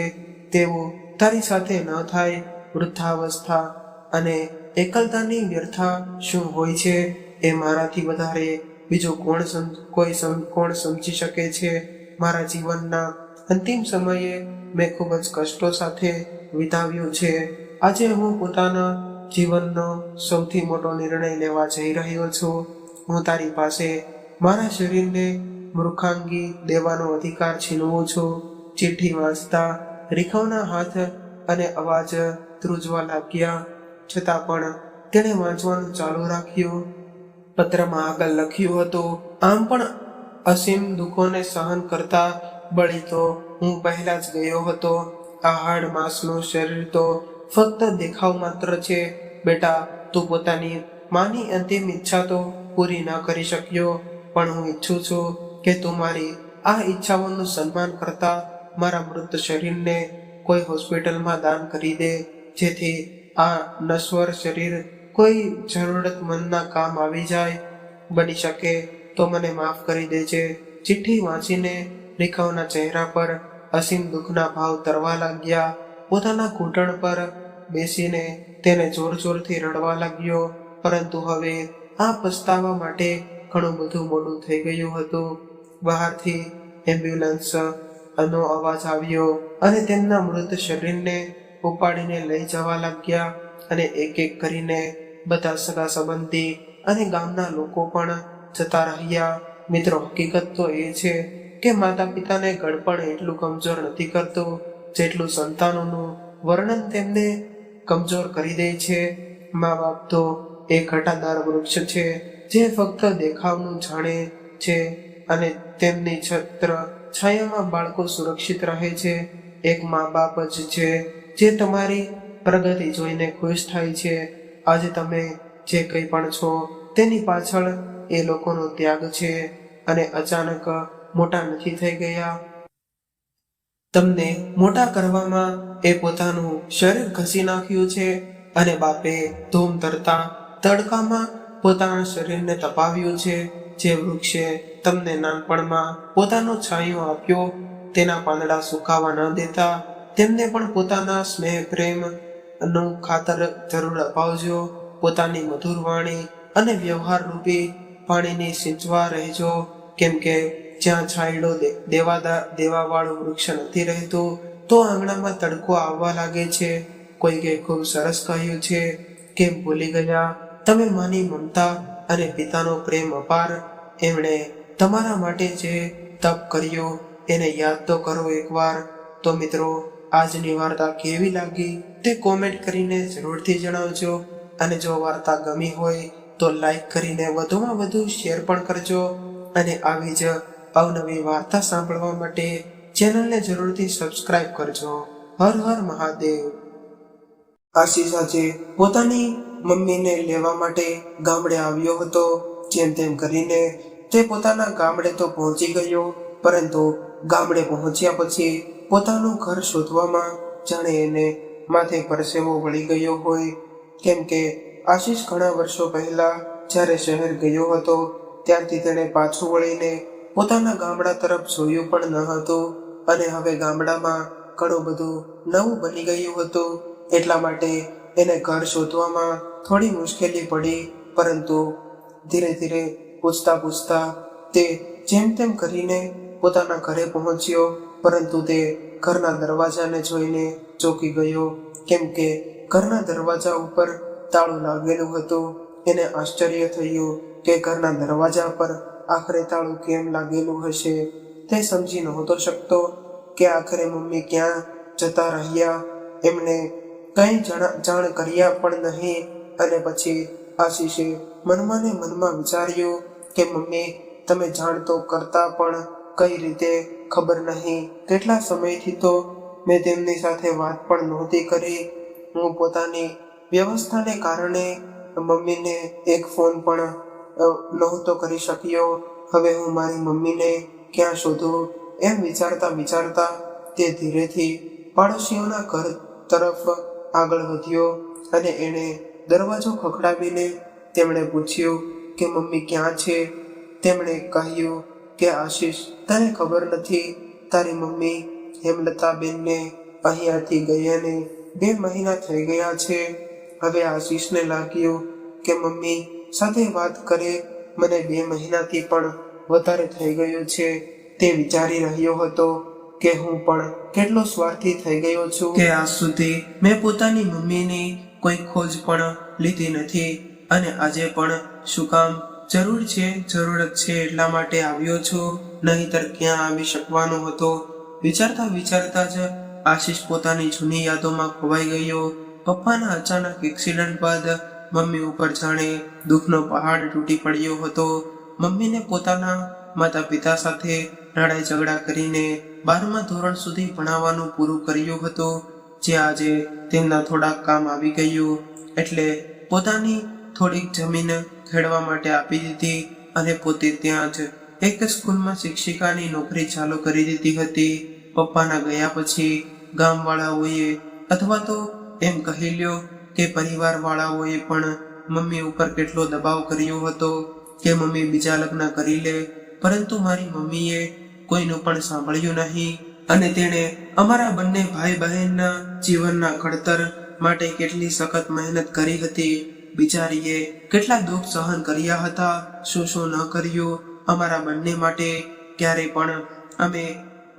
તેવું તારી સાથે ન થાય. વૃદ્ધાવસ્થા અને એકલતાની વ્યર્થા શું હોય છે એ મારાથી વધારે બીજું કોણ સમજી શકે છે. મારા જીવનના અંતિમ સમયે મેં ખૂબ જ કષ્ટો સાથે વિતાવ્યું છે. આજે હું પોતાના જીવનનો સૌથી મોટો નિર્ણય લેવા જઈ રહ્યો છું. હું તારી પાસે મારા શરીરને મૂર્ખાંગી દેવાનો અધિકાર છીનવું છું. ચિઠ્ઠી વાંચતા રીખવના હાથ અને અવાજ ધ્રુજવા લાગ્યા, છતાં પણ તેણે વાંચવાનું ચાલુ રાખ્યું. પત્રમાં આગળ લખ્યું હતું, આમ પણ અસીમ દુઃખોને સહન કરતા બળી તો હું પહેલા જ ગયો હતો. આ હાડ માંસનું શરીર તો ફક્ત દેખાવ માત્ર છે. બેટા, તું પોતાની માની અંતિમ ઈચ્છા તો પૂરી ન કરી શક્યો, પણ હું ઈચ્છું છું કે તું મારી આ ઈચ્છાઓનું સન્માન કરતા મારા મૃત શરીરને કોઈ હોસ્પિટલમાં દાન કરી દે, જેથી આ નશ્વર શરીર કોઈ જરૂરતમંદના કામ આવી જાય. બની શકે તો મને માફ કરી દેજે. ચિઠ્ઠી વાંચીને રેખાઓના ચહેરા પર અસીમ દુઃખના ભાવ તરવા લાગ્યા. પોતાના ઘૂંટણ પર બેસીને તેને જોર જોરથી રડવા લાગ્યો. પરંતુ હવે આ પસ્તાવા માટે ઘણું બધું મોડું થઈ ગયું હતું. બહારથી એમ્બ્યુલન્સ નો અવાજ આવ્યો અને તેમના મૃત શરીરને ઉપાડીને લઈ જવા લાગ્યા. અને એક એક કરીને બધા સગા સંબંધી અને ગામના લોકો પણ જતા રહ્યા. મિત્રો, હકીકત તો એ છે કે માતા પિતાને ગળપણ એટલું કમજોર નથી કરતું જેટલું સંતાનોનું વર્ણન તેમને કમજોર કરી દે છે. મા બાપ તો એક ઘટાદાર વૃક્ષ છે જે ફક્ત દેખાવનું જાણે છે અને તેમની છત્ર છાયામાં બાળકો સુરક્ષિત રહે છે. એક મા બાપ જ છે જે તમારી પ્રગતિ જોઈને ખુશ થાય છે. આજે તમે જે કંઈ પણ છો તેની પાછળ એ લોકોનો ત્યાગ છે અને અચાનક મોટા નથી થઈ ગયા. તમને મોટા કરવામાં એ પોતાનું શરીર ઘસી નાખ્યું છે અને બાપે ધૂમ ધરતા તડકામાં પોતાના શરીરને તપાવ્યું છે. જે વૃક્ષે તમને નાનપણમાં પોતાનો છાંયો આપ્યો તેના પાંદડા સુકાવા ન દેતા તેમને પણ પોતાના સ્નેહ પ્રેમ નું ખાતર જરૂર અપાવજો. પોતાની મધુર વાણી અને વ્યવહાર રૂપી પાણીની સિંચવા રહેજો, કેમ કે જ્યાં છાંયડો દેવાવાળું વૃક્ષ નથી રહેતું તો આંગણામાં તડકો આવવા લાગે છે. કોઈકે ખૂબ સરસ કહ્યું છે, કેમ ભૂલી ગયા તમે માની મમતા અને પિતાનો પ્રેમ અપાર. એમણે તમારા માટે જે તપ કર્યું એને યાદ તો કરો એકવાર. તો મિત્રો, આજની વાર્તા કેવી લાગી તે કોમેન્ટ કરીને જરૂરથી જણાવજો. અને જો વાર્તા ગમી હોય તો લાઈક કરીને વધુમાં વધુ શેર પણ કરજો. અને આવી જ અવનવી વાર્તા સાંભળવા માટે ચેનલને જરૂરથી સબસ્ક્રાઇબ કરજો. હર હર મહાદેવ. આશીષ આજે પોતાની મમ્મીને લેવા માટે ગામડે આવ્યો હતો. જેમ તેમ કરીને તે પોતાના ગામડે તો પહોંચી ગયો, પરંતુ ગામડે પહોંચ્યા પછી પોતાનું ઘર શોધવામાં જાણે એને માથે પરસેવો વળી ગયો હોય. કેમ કે આશીષ ઘણા વર્ષો પહેલા જ્યારે શહેર ગયો હતો ત્યારથી તેણે પાછું વળીને પોતાના ગામડા તરફ જોયું પણ ન હતું. અને હવે ગામડામાં ઘણું બધું નવું બની ગયું હતું. એટલા માટે એને ઘર શોધવામાં થોડી મુશ્કેલી પડી, પરંતુ ધીરે ધીરે પૂછતા તે જેમ તેમ કરીને પોતાના ઘરે પહોંચ્યો. પરંતુ તે ઘરના દરવાજાને જોઈને ચોંકી ગયો, કેમ કે ઘરના દરવાજા ઉપર તાળું લાગેલું હતું. એને આશ્ચર્ય થયું કે ઘરના દરવાજા પર આખરે તાળું કેમ લાગેલું હશે. તે સમજી નહોતો શકતો કે આખરે મમ્મી ક્યાં જતા રહ્યા. એમને કંઈ જાણ કર્યા પણ નહીં. અને પછી આશીષે મનમાં ને મનમાં વિચાર્યું કે મમ્મી, તમે જાણ તો કરતા પણ કઈ રીતે ખબર નહીં. કેટલા સમયથી તો મેં તેમની સાથે વાત પણ નહોતી કરી. હું પોતાની વ્યવસ્થાને કારણે મમ્મીને એક ફોન પણ નહોતો કરી શક્યો. હવે હું મારી મમ્મીને ક્યાં શોધું? એમ વિચારતા તે ધીરેથી પાડોશીઓના ઘર તરફ આગળ વધ્યો અને એણે દરવાજો ખખડાવીને તેમણે પૂછ્યું કે મમ્મી ક્યાં છે. તેમણે કહ્યું કે આશીષ, તને ખબર નથી, તારી મમ્મી હેમલતાબેનને અહીંયાથી ગયાને 2 મહિના થઈ ગયા છે. હવે આશીષને લાગ્યું કે મમ્મી સાથે વાત કરે મને 2 મહિનાથી પણ વધારે થઈ ગયું છે. તે વિચારી રહ્યો હતો કે હું પણ કેટલો સ્વાર્થી થઈ ગયો છું કે આજ સુધી મેં પોતાની મમ્મીની કોઈ ખોજ પણ લીધી નથી. અને આજે પણ શું કામ? જરૂરત છે એટલા માટે આવ્યો છું, નહીંતર ક્યાં આવી શકવાનો હતો. વિચારતા જ આશીષ પોતાની જૂની યાદોમાં ખોવાઈ ગયો. પપ્પાના અચાનક એક્સિડન્ટ બાદ મમ્મી ઉપર જાણે દુઃખનો પહાડ તૂટી પડ્યો હતો. મમ્મીને પોતાના માતા પિતા સાથે લડાઈ ઝઘડા કરીને 12મા ધોરણ સુધી ભણાવવાનું પૂરું કર્યું હતું, જે આજે તેમના થોડાક કામ આવી ગયું. એટલે પોતાની થોડીક જમીન ખેડવા માટે આપી દીધી અને પોતે ત્યાં જ એક સ્કૂલમાં શિક્ષિકાની નોકરી ચાલુ કરી દીધી હતી. પપ્પાના ગયા પછી ગામવાળાઓએ અથવા તો એમ કહી લ્યો કે પરિવારવાળાઓએ પણ મમ્મી ઉપર કેટલો દબાવ કર્યો હતો કે મમ્મી બીજા લગ્ન કરી લે, પરંતુ મારી મમ્મીએ કોઈનું પણ સાંભળ્યું નહીં અને તેણે અમારા બંને ભાઈ બહેનના જીવનના ઘડતર માટે કેટલી સખત મહેનત કરી હતી. બિચારીએ કેટલા દુઃખ સહન કર્યા હતા, શું શું ન કર્યું અમારા બંને માટે. ક્યારે પણ અમે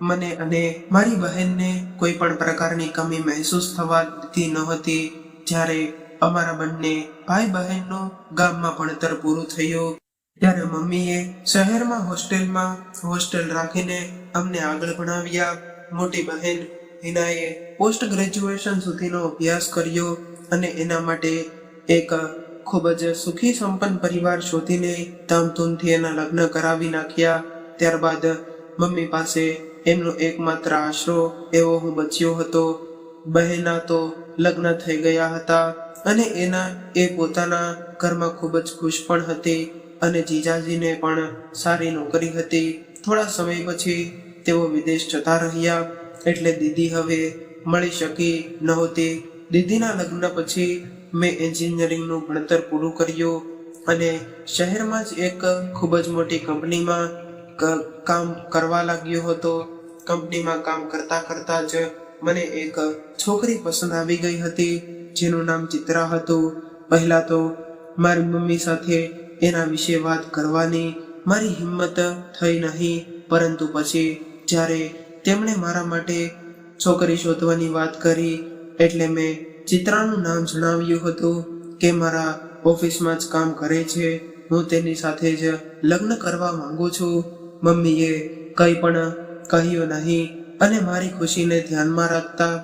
મને અને મારી બહેનને કોઈ પણ પ્રકારની કમી મહેસૂસ થવા દીધી ન હતી. જ્યારે અમારા બંને ભાઈ બહેનનું ગામમાં ભણતર પૂરું થયું ત્યારે મમ્મીએ શહેરમાં હોસ્ટેલ રાખીને અમને આગળ ભણાવ્યા. મોટી બહેન હિનાએ પોસ્ટ ગ્રેજ્યુએશન સુધીનો અભ્યાસ કર્યો અને એના માટે એક ખૂબ જ સુખી સંપન્ન પરિવાર શોધીને ધામધૂમથી એના લગ્ન કરાવી નાખ્યા. ત્યારબાદ મમ્મી પાસે એમનો એકમાત્ર આશરો એવો હું બચ્યો હતો. બહેના તો લગ્ન થઈ ગયા હતા અને એ પોતાના ઘરમાં ખૂબ જ ખુશ પણ હતી અને જીજાજીને પણ સારી નોકરી હતી. થોડા સમય પછી તેઓ વિદેશ જતા રહ્યા એટલે દીદી હવે મળી શકી નહોતી. દીદીના લગ્ન પછી મેં એન્જિનિયરિંગનું ભણતર પૂરું કર્યું અને શહેરમાં જ એક ખૂબ જ મોટી કંપનીમાં કામ કરવા લાગ્યો હતો. કંપનીમાં કામ કરતા જ મને એક છોકરી પસંદ આવી ગઈ હતી જેનું નામ ચિત્રા હતું. પહેલા તો મારી મમ્મી સાથે એના વિશે વાત કરવાની મારી હિંમત થઈ નહીં, પરંતુ પછી જ્યારે તેમણે મારા માટે છોકરી શોધવાની વાત કરી એટલે મેં ચિત્રાનું નામ જણાવ્યું હતું કે મારા ઓફિસમાં જ કામ કરે છે, હું તેની સાથે જ લગ્ન કરવા માંગુ છું. મમ્મીએ કંઈ પણ કહ્યું નહીં અને મારી ખુશીને ધ્યાનમાં રાખતા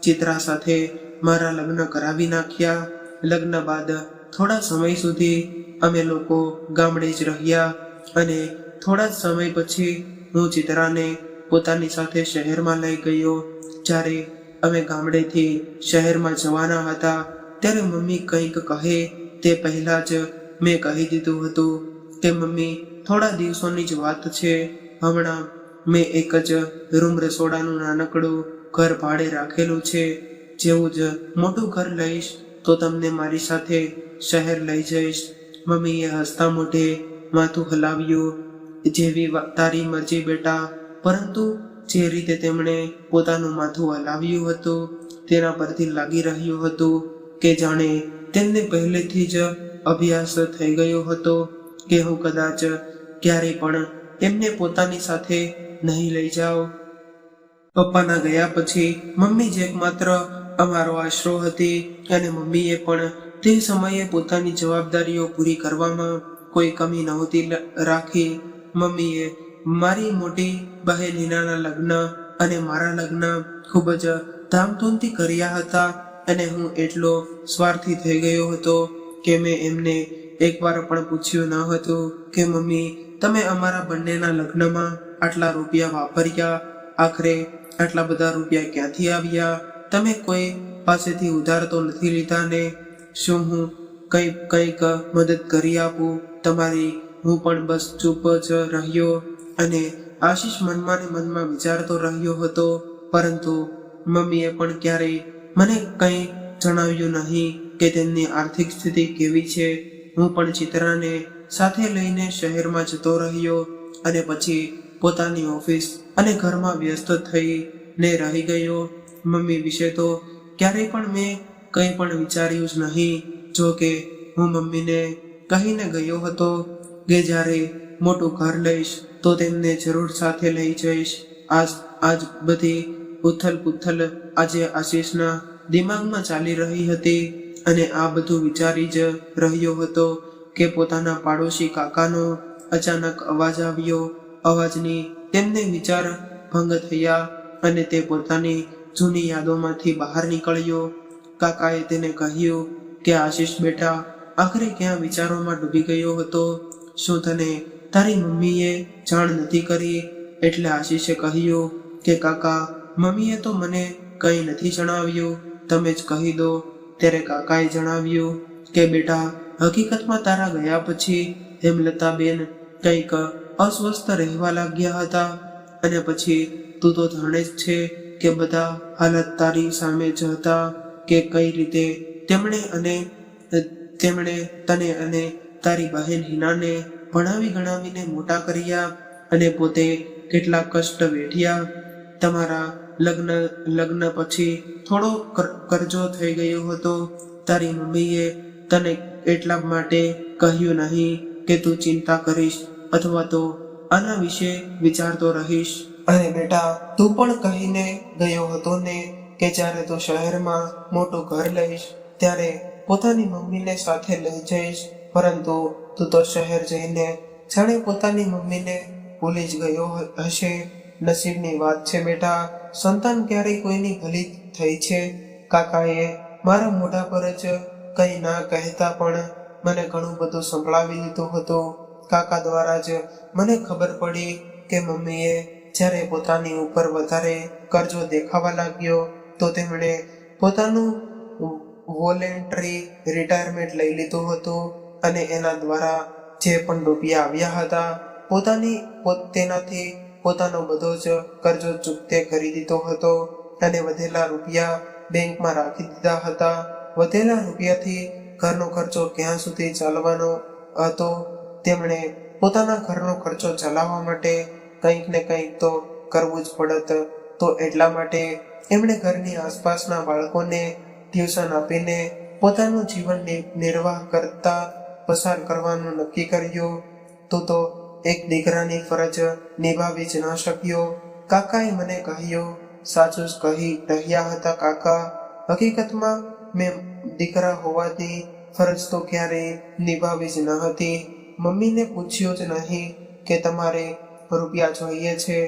ચિત્રા સાથે મારા લગ્ન કરાવી નાખ્યા. લગ્ન બાદ થોડા સમય સુધી અમે લોકો ગામડે જ રહ્યા અને થોડા જ સમય પછી હું ચિત્રાને પોતાની સાથે શહેરમાં લઈ ગયો. જ્યારે અમે ગામડેથી શહેરમાં જવાના હતા ત્યારે મમ્મી કંઈક કહે તે પહેલા જ મેં કહી દીધું હતું કે મમ્મી થોડા દિવસોની જ વાત છે, હમણાં મેં એક જ રૂમ રસોડાનું નાનકડું ઘર ભાડે રાખેલું છે. જેવું જ મોટું ઘર લઈશ તો તમને મારી સાથે શહેર લઈ જઈશ. મમ્મીએ હસતા મોઢે માથું હલાવ્યું. જેવી તારી મરજી બેટા, પરંતુ જે રીતે તેમણે પોતાનું માથું હલાવ્યું હતું તેના પરથી લાગી રહ્યું હતું કે જાણે તેમને પહેલેથી જ અભ્યાસ થઈ ગયો હતો કે હું કદાચ ક્યારેય પણ એમને પોતાની સાથે નહીં લઈ જાઉં. પપ્પાના ગયા પછી મમ્મી જ એકમાત્ર અમારો આશરો હતી અને મમ્મીએ પણ તે સમયે પોતાની જવાબદારીઓ પૂરી કરવામાં કોઈ કમી નહોતી રાખી. મમ્મીએ મારી મોટી બહેન હિનાના લગ્ન અને મારા લગ્ન ખૂબ જ ધામધૂમથી કર્યા હતા અને હું એટલો સ્વાર્થી થઈ ગયો હતો કે મેં એમને એકવાર પણ પૂછ્યું ન હતું કે મમ્મી તમે અમારા બંનેના લગ્નમાં આટલા રૂપિયા વાપર્યા, આખરે આટલા બધા રૂપિયા ક્યાંથી આવ્યા? તમે કોઈ પાસેથી ઉધાર તો નથી લીધા ને? શું હું કંઈક મદદ કરી આપું તમારી? હું પણ બસ ચૂપ જ રહ્યો અને આશીષ મનમાં ને મનમાં વિચારતો રહ્યો હતો, પરંતુ મમ્મીએ પણ ક્યારેય મને કંઈ જણાવ્યું નહીં કે તેમની આર્થિક સ્થિતિ કેવી છે. હું પણ ચિત્રાને સાથે લઈને શહેરમાં જતો રહ્યો અને પછી પોતાની ઓફિસ અને ઘરમાં વ્યસ્ત થઈને રહી ગયો. મમ્મી વિશે તો ક્યારેય પણ મેં કંઈ પણ વિચાર્યું જ નહીં. જો કે હું મમ્મીને કહીને ગયો હતો કે જ્યારે મોટું ઘર લઈશ તો તેમને જરૂર સાથે લઈ જઈશ. આજ બધી ઉથલ પુથલ આજે આશીષના દિમાગમાં ચાલી રહી હતી અને આ બધું વિચારી જ રહ્યો હતો કે પોતાના પાડોશી કાકાનો અચાનક અવાજ આવ્યો. અવાજની તેમને વિચાર ભંગ થયા અને તે પોતાની જૂની યાદોમાંથી બહાર નીકળ્યો. કાકાએ તેને કહ્યું કે આશીષ બેટા, આખરે ક્યાં વિચારોમાં ડૂબી ગયો હતો? શું તને તારી મમ્મીએ જાણ નથી કરી? એટલે આશીષે કહ્યું કે કાકા, મમ્મીએ તો મને કંઈ નથી જણાવ્યું, તમે જ કહી દો. ત્યારે કાકાએ જણાવ્યું કે બેટા, હકીકતમાં તારા ગયા પછી હેમલતાબેન કંઈક અસ્વસ્થ રહેવા લાગ્યા હતા. અને પછી તું તો જાણે જ છે કે બધા હાલત તારી સામે જ હતા કે કઈ રીતે તેમણે તને અને તારી બહેન હિનાને ભણાવી ગણાવીને મોટા કર્યા અને પોતે કેટલા કષ્ટ વેઠ્યા. તમારા લગ્ન પછી થોડો કરજો થઈ ગયો હતો. તારી મમ્મીએ તને એટલા માટે કહ્યું નહીં કે તું ચિંતા કરીશ અથવા તો આના વિશે વિચારતો રહીશ. અરે બેટા, તું પણ કહીને ગયો હતો ને કે જ્યારે તું શહેરમાં મોટું ઘર લઈશ ત્યારે પોતાની મમ્મીને સાથે લઈ જઈશ. પરંતુ તું તો શહેર જઈને જાણે પોતાની મમ્મીને ભૂલી જ ગયો હશે. નસીબની વાત છે બેટા, સંતાન ક્યારેય કોઈની ભલી થઈ છે. કાકાએ મારા મોઢા પર જ કંઈ ના કહેતા પણ મને ઘણું બધું સંભળાવી લીધું હતું. કાકા દ્વારા જ મને ખબર પડી કે મમ્મીએ જ્યારે પોતાની ઉપર વધારે કરજો દેખાવા લાગ્યો તો તેમણે પોતાનું વોલેન્ટરી રિટાયરમેન્ટ લઈ લીધું હતું અને એના દ્વારા જે પણ રૂપિયા આવ્યા હતા તેનાથી પોતાનો બધો જ કરજો ચૂકતે કરી દીધો હતો અને વધેલા રૂપિયા બેંકમાં રાખી દીધા હતા. વધેલા રૂપિયાથી ઘરનો ખર્ચો ક્યાં સુધી ચાલવાનો હતો. તેમણે પોતાના ઘરનો ખર્ચો ચલાવવા માટે કંઈક ને કંઈક તો કરવું જ પડત. તો એટલા માટે એમણે ઘરની આસપાસના બાળકોને ટ્યુશન આપીને પોતાનું જીવન નિર્વાહ કરતા પસાર કરવાનું નક્કી કર્યું. તો એક દીકરાની ફરજ નિભાવી જ ન શક્યો. કાકાએ મને કહ્યું, સાચું જ કહી રહ્યા હતા કાકા. હકીકતમાં મેં દીકરા હોવાથી ફરજ તો ક્યારેય નિભાવી જ ન હતી. મમ્મીને પૂછ્યું જ નહીં કે તમારે રૂપિયા જોઈએ છે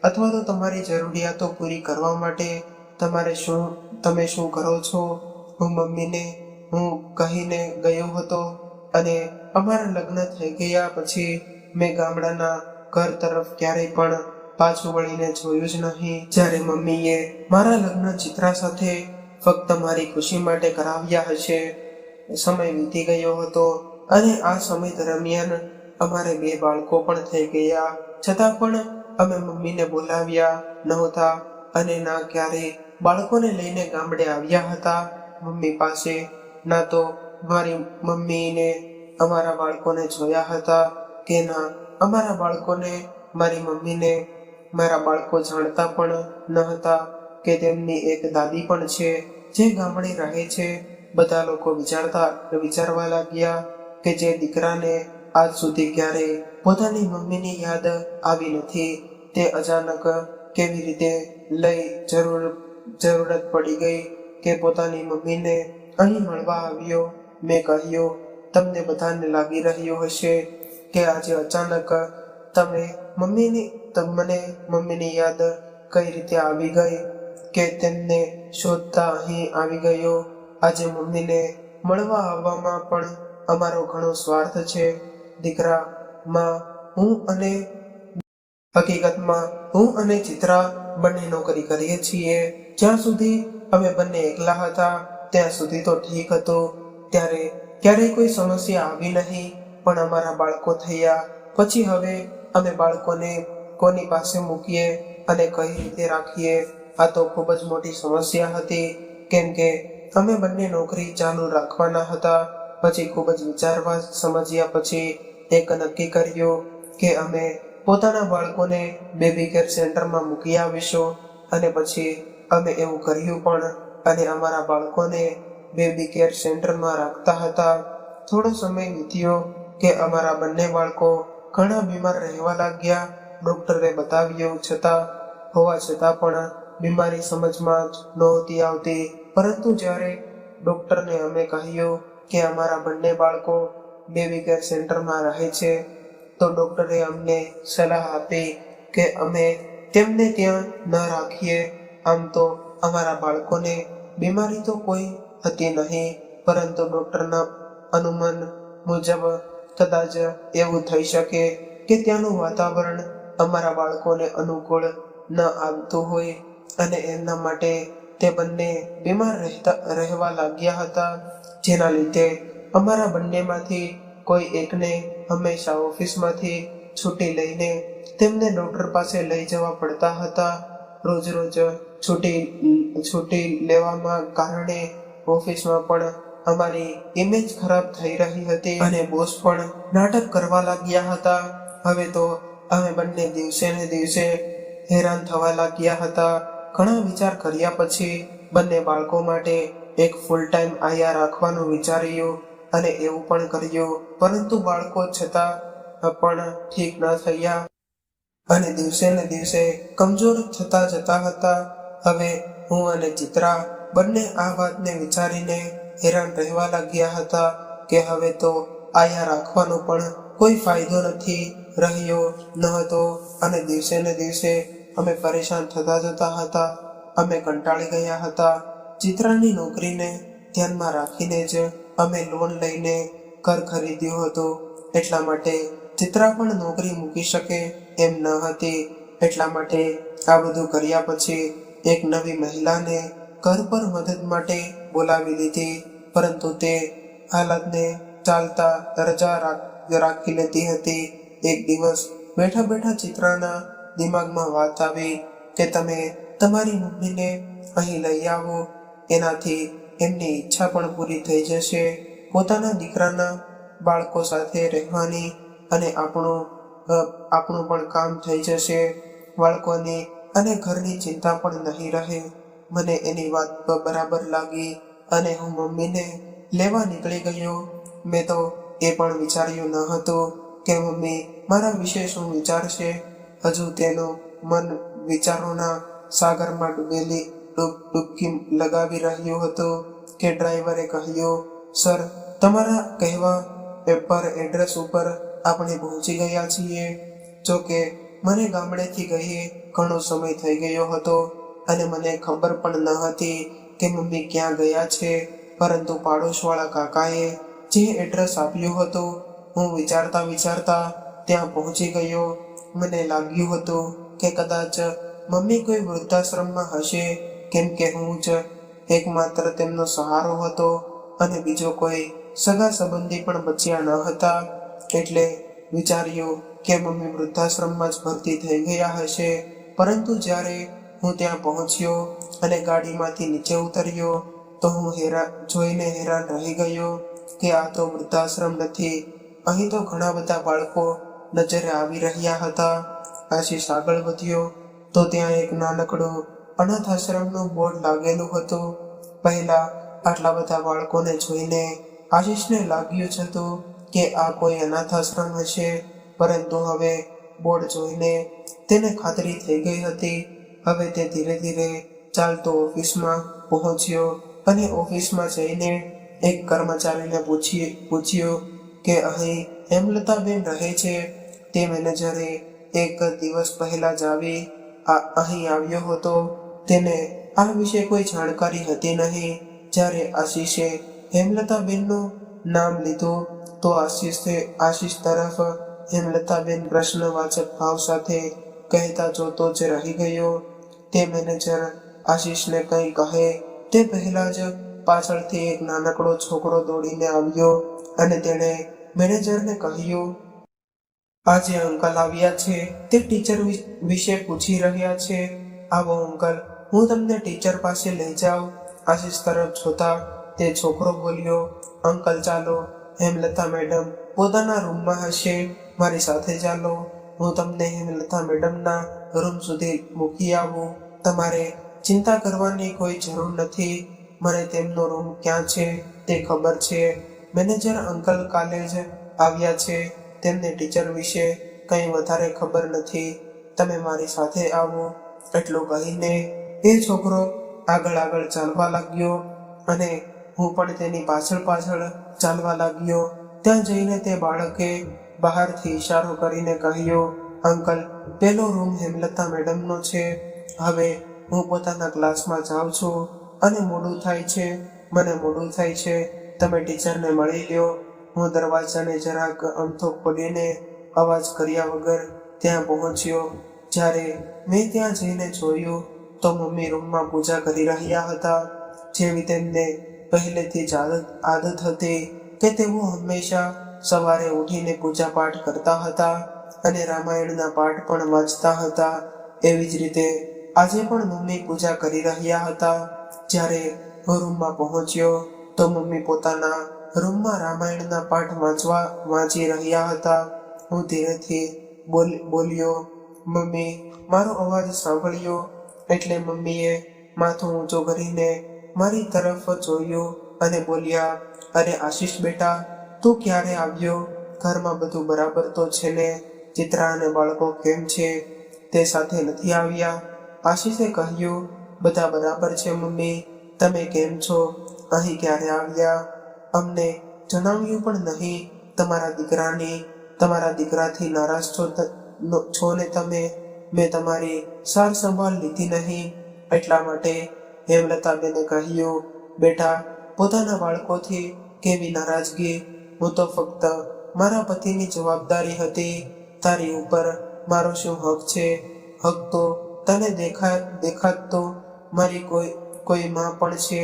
અથવા તો તમારી જરૂરિયાતો પૂરી કરવા માટે તમે શું કરો છો. હું કહીને ગયો હતો અને અમારા લગ્ન થઈ ગયા પછી મેં ગામડાના ઘર તરફ ક્યારેય પણ પાછું વળીને જોયું જ નહીં. જ્યારે મમ્મીએ મારા લગ્ન ચિત્રા સાથે ફક્ત મારી ખુશી માટે કરાવ્યા હશે. સમય વીતી ગયો હતો અને આ સમય દરમિયાન અમારે 2 બાળકો પણ થઈ ગયા. છતાં પણ અમે મમ્મીને બોલાવ્યા નહોતા અને ના ક્યારેય બાળકોને લઈને ગામડે આવ્યા હતા મમ્મી પાસે. ના તો મારી મમ્મીને અમારા બાળકોને જોયા હતા કે ના અમારા બાળકોને મારી મમ્મીને. મારા બાળકો જાણતા પણ ન હતા કે તેમની એક દાદી પણ છે જે ગામડે રહે છે. બધા લોકો વિચારવા લાગ્યા કે જે દીકરાને આજ સુધી ક્યારેય પોતાની મમ્મીની યાદ આવી નથી તે અચાનક કેવી રીતે જરૂરત પડી ગઈ કે પોતાની મમ્મીને અહીં મળવા આવ્યો. મેં કહ્યું, તમને બધાને લાગી રહ્યું હશે કે આજે અચાનક મને મમ્મીની યાદ કઈ રીતે આવી ગઈ કે તેમને શોધતા અહીં આવી ગયો. આજે મમ્મીને મળવા આવવામાં પણ અમારો ઘણો સ્વાર્થ છે. દીકરામાં હકીકતમાં હું અને ચિત્રા બંને નોકરી કરીએ છીએ. જ્યાં સુધી અમે બંને એકલા હતા ત્યાં સુધી તો ઠીક હતું. ત્યારે ક્યારેય કોઈ સમસ્યા આવી નહીં. પણ અમારા બાળકો થયા પછી હવે અમે બાળકોને કોની પાસે મૂકીએ અને કઈ રીતે રાખીએ આ તો ખૂબ જ મોટી સમસ્યા હતી. કેમ કે અમે બંને નોકરી ચાલુ રાખવાના હતા. પછી ખૂબ જ વિચારવા સમજ્યા પછી એક નક્કી કર્યું કે અમે પોતાના બાળકોને બેબી કેર સેન્ટરમાં મૂકી આવીશું. અને પછી અમે એવું કર્યું પણ અને અમારા બાળકોને બેબી કેર સેન્ટરમાં રાખતા હતા. થોડો સમય વીત્યો કે અમારા બંને બાળકો ઘણા બીમાર રહેવા લાગ્યા. ડોક્ટરે બતાવ્યું હોવા છતાં પણ બીમારી સમજમાં જ નહોતી આવતી. પરંતુ જ્યારે ડોક્ટરને અમે કહ્યું કે અમારા બંને બાળકો બેબી કેર સેન્ટરમાં રહે છે તો ડોક્ટરે અમને સલાહ આપી કે અમે તેમને ત્યાં ન રાખીએ. આમ તો અમારા બાળકોને બીમારી તો કોઈ હતી નહીં, પરંતુ ડોક્ટરના અનુમાન મુજબ કદાચ એવું થઈ શકે કે ત્યાંનું વાતાવરણ અમારા બાળકોને અનુકૂળ ન આવતું હોય અને એમના માટે તે બંને બીમાર રહેવા લાગ્યા હતા. જેના લીધે અમારા બંનેમાંથી કોઈ એકને હંમેશા ઓફિસમાંથી છુટ્ટી લઈને તેમને ડોક્ટર પાસે લઈ જવા પડતા હતા. રોજ રોજ છુટ્ટી લેવામાં કારણે ઓફિસમાં પણ અમારી ઇમેજ ખરાબ થઈ રહી હતી અને બોસ પણ નાટક કરવા લાગ્યા હતા. હવે તો અમે બંને દિવસે ને દિવસે હેરાન થવા લાગ્યા હતા. ઘણા વિચાર કર્યા પછી બંને બાળકો માટે એક ફૂલ ટાઈમ આયા રાખવાનું વિચાર્યું અને એવું પણ કર્યું, પરંતુ બાળકો છતાં પણ ઠીક ન થયા અને દિવસે ને દિવસે કમજોર થતા જતા હતા. હવે હું અને ચિત્રા બંને આ વાતને વિચારીને હેરાન રહેવા લાગ્યા હતા કે હવે તો આયા રાખવાનો પણ કોઈ ફાયદો નથી રહ્યો ન હતો અને દિવસે ને દિવસે અમે પરેશાન થતા જતા હતા. અમે કંટાળી ગયા હતા. ચિત્રાની નોકરીને ધ્યાનમાં રાખીને જ અમે લોન લઈને ઘર ખરીદ્યું હતું. એટલા માટે ચિત્રા પણ નોકરી મૂકી શકે એમ ન હતી. એટલા માટે આ બધું કર્યા પછી એક નવી મહિલાને ઘર પર મદદ માટે બોલાવી લીધી, પરંતુ તે હાલતને ચાલતા રજા રાખી લેતી હતી. એક દિવસ બેઠા બેઠા ચિત્રાના દિમાગમાં વાત આવી કે તમે તમારી મમ્મીને અહીં લઈ આવો, એનાથી એમની ઈચ્છા પણ પૂરી થઈ જશે. પોતાના દીકરાના બાળકો સાથે રહેવાની અને આપણું પણ કામ થઈ જશે. બાળકોની અને ઘરની ચિંતા પણ નહીં રહે. મને એની વાત બરાબર લાગી અને હું મમ્મીને લેવા નીકળી ગયો. મેં તો એ પણ વિચાર્યું ન હતું કે મમ્મી મારા વિશે શું વિચારશે. હજુ તેનું મન વિચારોના સાગરમાં ડૂબકી લગાવી રહ્યું હતું કે ડ્રાઈવરે કહ્યું, સર તમારા કહેવા પેપર એડ્રેસ ઉપર આપણે પહોંચી ગયા છીએ. જોકે મને ગામડેથી ગયે ઘણો સમય થઈ ગયો હતો અને મને ખબર પણ ન હતી કે મમ્મી ક્યાં ગયા છે, પરંતુ પાડોશવાળા કાકાએ જે એડ્રેસ આપ્યું હતું હું વિચારતા ત્યાં પહોંચી ગયો. મને લાગ્યું હતું કે કદાચ મમ્મી કોઈ વૃદ્ધાશ્રમમાં હશે, કેમ કે હું જ એકમાત્ર તેમનો સહારો હતો અને બીજો કોઈ સગા સંબંધી પણ બચ્યા ન હતા. એટલે વિચાર્યું કે મમ્મી વૃદ્ધાશ્રમમાં જ ભરતી થઈ ગયા હશે. પરંતુ જ્યારે હું ત્યાં પહોંચ્યો અને ગાડીમાંથી નીચે ઉતર્યો તો હું જોઈને હેરાન રહી ગયો કે આ તો વૃદ્ધાશ્રમ નથી. અહીં તો ઘણા બધા બાળકો નજરે આવી રહ્યા હતા. આશીષ આગળ વધ્યો તો ત્યાં એક નાનકડો અનાથ આશ્રમનું બોર્ડ લાગેલું હતું. પહેલા આટલા બધા બાળકોને જોઈને આશીષને લાગ્યું જ હતું કે આ કોઈ અનાથ આશ્રમ હશે, પરંતુ હવે બોર્ડ જોઈને તેને ખાતરી થઈ ગઈ હતી. હવે તે ધીરે ધીરે ચાલતો ઓફિસમાં પહોંચ્યો અને ઓફિસમાં જઈને એક કર્મચારીને પૂછ્યું કે અહીં હેમલતાબેન રહે છે. તે મેનેજરે એક દિવસ પહેલા જ અહીં આવ્યો હતો. તેને આ વિશે કોઈ જાણકારી હતી નહીં. જ્યારે આશીષે હેમલતાબેનનું નામ લીધું તો આશીષ તરફ હેમલતાબેન પ્રશ્નવાચક ભાવ સાથે કહેતા જોતો જ રહી ગયો. તે મેનેજર આશીષને કંઈ કહે તે પહેલા જ પાછળથી એક નાનકડો છોકરો દોડીને આવ્યો અને તેણે મેનેજરને કહ્યું, આજે અંકલ આવ્યા છે, તે ટીચર વિશે પૂછી રહ્યા છે. આવો અંકલ, હું તમને ટીચર પાસે લઈ જાઉં. આશીષ તરફ જોતા તે છોકરો બોલ્યો, અંકલ ચાલો, હેમલતા મેડમ પોતાના રૂમમાં હશે, મારી સાથે ચાલો. હું તમને હેમલતા મેડમના રૂમ સુધી મૂકી આવું. તમારે ચિંતા કરવાની કોઈ જરૂર નથી. મને તેમનો રૂમ ક્યાં છે તે ખબર છે. મેનેજર અંકલ કાલે જ આવ્યા છે. તેમને ટીચર વિશે કંઈ વધારે ખબર નથી. તમે મારી સાથે આવો. એટલું કહીને એ છોકરો આગળ ચાલવા લાગ્યો અને હું પણ તેની પાછળ ચાલવા લાગ્યો. ત્યાં જઈને તે બાળકે બહારથી ઈશારો કરીને કહ્યું, અંકલ પેલો રૂમ હેમલતા મેડમનો છે. હવે હું પોતાના ક્લાસમાં જાઉં છું અને મોડું થાય છે, મને મોડું થાય છે. તમે ટીચરને મળી લ્યો. હું દરવાજાને જરાક અમથો ખોલીને અવાજ કર્યા વગર ત્યાં પહોંચ્યો. જ્યારે મેં ત્યાં જઈને જોયું તો મમ્મી રૂમમાં પૂજા કરી રહ્યા હતા. જેવી તેમને પહેલેથી જ આદત હતી કે તેઓ હંમેશા સવારે ઉઠીને પૂજા પાઠ કરતા હતા. અને રામાયણના પાઠ પણ વાંચતા હતા. એવી જ રીતે આજે પણ મમ્મી પૂજા કરી રહ્યા હતા. જ્યારે હું રૂમમાં પહોંચ્યો તો મમ્મી પોતાના રૂમમાં રામાયણના પાઠ વાંચી રહ્યા હતા. હું ધીરેથી બોલ્યો, મમ્મી. મારો અવાજ સાંભળ્યો એટલે મમ્મીએ માથું ઊંચું કરીને મારી તરફ જોયું અને બોલ્યા, અરે આશીષ બેટા, તું ક્યારે આવ્યો? ઘરમાં બધું બરાબર તો છે ને? ચિત્રા અને બાળકો કેમ છે? તે સાથે નથી આવ્યા? આશીષે કહ્યું, બધા બરાબર છે મમ્મી. તમે કેમ છો? અહીં ક્યારે આવ્યા? અમને જણાવ્યું પણ નહીં. તમારા દીકરાથી નારાજ છો ને તમે? મેં તમારી સાર સંભાળ લીધી નહીં. એટલા માટે હેમલતાબેને કહ્યું, બેટા, પોતાના બાળકોથી કેવી નારાજગી? હું તો ફક્ત મારા પતિની જવાબદારી હતી. તારી ઉપર મારો શું હક છે? હક તો તને દેખાતો મારી કોઈ માં પણ છે,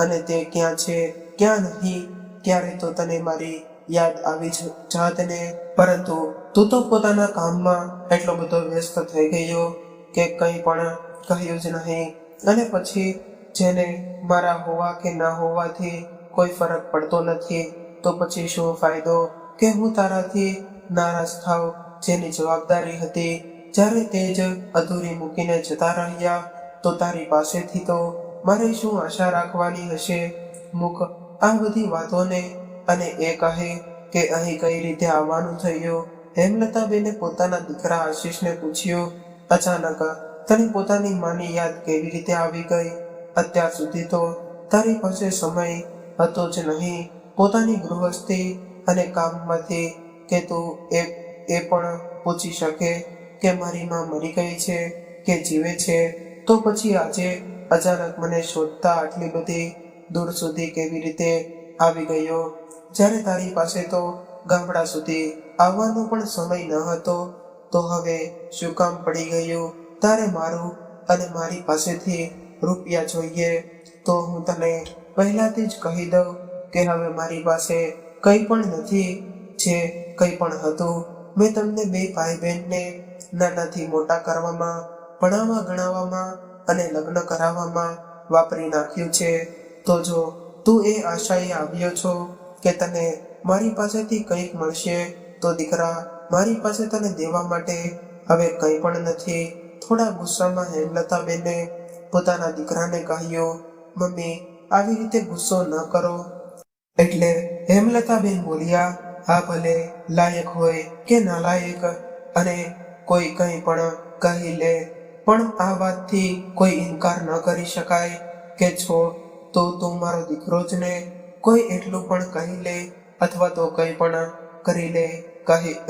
અને તે ક્યાં છે ક્યાં નહીં. ક્યારે તો તને મારી યાદ આવી જાત ને, પરંતુ તું તો પોતાના કામમાં એટલો બધો વ્યસ્ત થઈ ગયો કે કંઈ પણ કહ્યું જ નહીં. અને પછી જેને મારા હોવા કે ના હોવાથી કોઈ ફરક પડતો નથી, તો પછી શું ફાયદો કે હું તારાથી નારાજ થાવ? જેની જવાબદારી હતી, જ્યારે તે જ અધૂરી મૂકીને જતા રહ્યા, તો તારી પાસેથી તો મારે શું આશા રાખવાની હશે? મુક આ બધી વાતોને અને એ કહે કે અહીં કઈ રીતે આવવાનું થયું. હેમલતાબેને પોતાના દીકરા આશીષને પૂછ્યું, અચાનક તને પોતાની માની યાદ કેવી રીતે આવી ગઈ? અત્યાર સુધી તો તારી પાસે સમય હતો જ નહીં પોતાની ગૃહસ્થી અને કામમાંથી કે તું એ પણ પૂછી શકે કે મારી માં મરી ગઈ છે કે જીવે છે. તો પછી આજે અચાનક મને શોધતા આટલી બધી દૂર સુધી કેવી રીતે આવી ગયો? જ્યારે તારી પાસે તો ગામડા સુધી આવવાનો પણ સમય ન હતો, તો હવે શું કામ પડી ગયું તારે મારું અને મારી પાસેથી રૂપિયા જોઈએ? તો હું તને પહેલાથી જ કહી દઉં કે હવે મારી પાસે કંઈ પણ નથી. જે કંઈ પણ હતું મેં તમને બે ભાઈ બહેનને નાનાથી મોટા કરવામાં, ભણાવવા ગણાવવામાં અને લગ્ન કરાવવામાં વાપરી નાખ્યું છે. તો જો તું એ આશાએ આવ્યો છો કે તને મારી પાસેથી કંઈક મળશે, તો દીકરા, મારી પાસે તને દેવા માટે હવે કંઈ પણ નથી. થોડા ગુસ્સામાં હેમલતાબેને પોતાના દીકરાને કહ્યું, મમ્મી, આવી રીતે ગુસ્સો ન કરો. એટલે હેમલતાબેન બોલ્યા, હા, ભલે લાયક હોય કે નાલાયક અને કોઈ કંઈ પણ કહી લે, પણ આ વાતથી કોઈ ઇનકાર ન કરી શકાય કે છો તો તું મારો દીકરો જ ને. કોઈ એટલું પણ કહી લે અથવા તો કંઈ પણ કરી લે,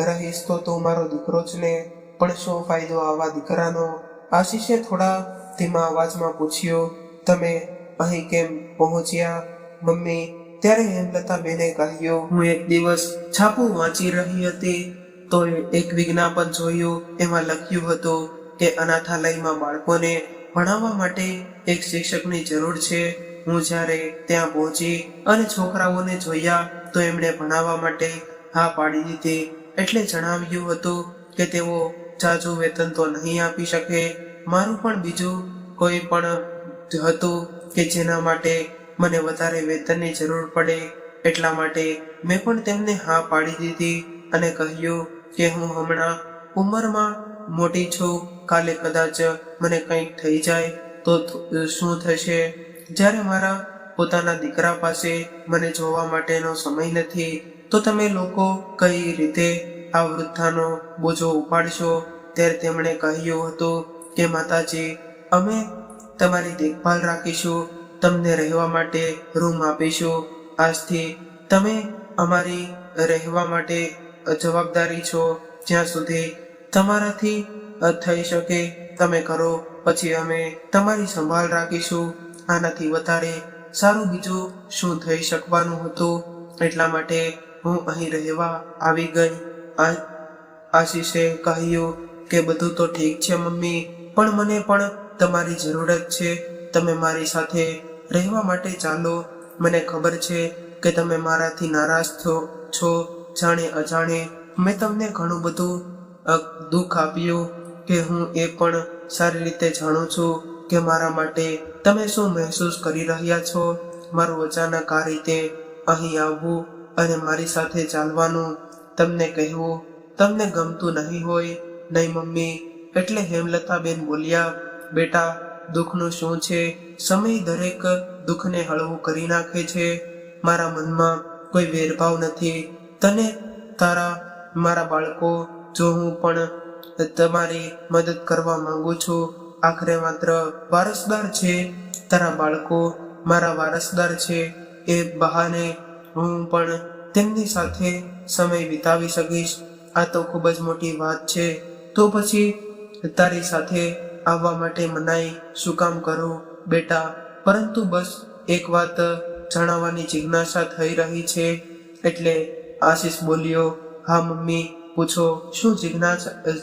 રહીશ તો તું મારો દીકરો જ ને. પણ શું ફાયદો આવા દીકરાનો? આશીષે થોડા ધીમા અવાજમાં પૂછ્યું, તમે અહીં કેમ પહોંચ્યા મમ્મી? ત્યારે હેમલતાબેને કહ્યું, હું એક દિવસ છાપું વાંચી રહી હતી તો એક વિજ્ઞાપન જોયું. એમાં લખ્યું હતું કે અનાથાલયમાં બાળકોને ભણાવવા માટે એક શિક્ષકની જરૂર છે. હું જ્યારે ત્યાં પહોંચી અને છોકરાઓને જોયા તો એમણે ભણાવવા માટે હા પાડી દીધી. એટલે જણાવ્યું હતું કે તેઓ જાજુ વેતન તો નહીં આપી શકે. મારું પણ બીજું કોઈ પણ હતું કે જેના માટે મને વધારે વેતનની જરૂર પડે. એટલા માટે મેં પણ તેમને હા પાડી દીધી અને કહ્યું કે હું હમણાં ઉંમરમાં મોટી છું, કાલે કદાચ મને કંઈક થઈ જાય તો શું થશે? જ્યારે મારા પોતાના દીકરા પાસે મને જોવા માટેનો સમય નથી, તો તમે લોકો કઈ રીતે આ વૃદ્ધાનો બોજો ઉપાડશો? ત્યારે તેમણે કહ્યું હતું કે માતાજી, અમે તમારી દેખભાળ રાખીશું, તમને રહેવા માટે રૂમ આપીશું. આજથી તમે અમારી રહેવા માટે જવાબદારી છો. જ્યાં સુધી તમારાથી થઈ શકે તમે કરો, પછી અમે તમારી સંભાળ રાખીશું. આનાથી વધારે સારું બીજું શું થઈ શકવાનું હતું? એટલા માટે હું અહીં રહેવા આવી ગઈ. આશીષે કહ્યું કે બધું તો ઠીક છે મમ્મી, પણ મને પણ તમારી જરૂરત છે. તમે મારી સાથે રહેવા માટે ચાલો. મને ખબર છે કે તમે મારાથી નારાજ છો. જાણે અજાણે મેં તમને ઘણું બધું દુઃખ આપ્યું કે હું એ પણ સારી રીતે જાણું છું કે મારા માટે તમે શું મહેસૂસ કરી રહ્યા છો. મારું અચાનક આ રીતે અહીં આવવું અને મારી સાથે ચાલવાનું તમને કહેવું તમને ગમતું નહીં હોય. નહીં મમ્મી, એટલે હેમલતાબેન બોલ્યા, બેટા દુઃખનું શું છે, સમય દરેક દુઃખને હળવું કરી નાખે છે. મારા મનમાં કોઈ વેરભાવ નથી. તને તારા મારા બાળકો જો હું પણ તમારી મદદ કરવા માંગુ છું. આખરે માત્ર વારસદાર છે. તારા બાળકો મારા વારસદાર છે. એ બહાને હું પણ તેમની સાથે સમય વિતાવી શકીશ. આ તો ખૂબ જ મોટી વાત છે. તો પછી તારી સાથે આવવા માટે મનાઈ શું કામ કરું બેટા? પરંતુ બસ એક વાત જણાવવાની જિજ્ઞાસા થઈ રહી છે. એટલે આશીષ બોલ્યો, હા મમ્મી, પૂછો શું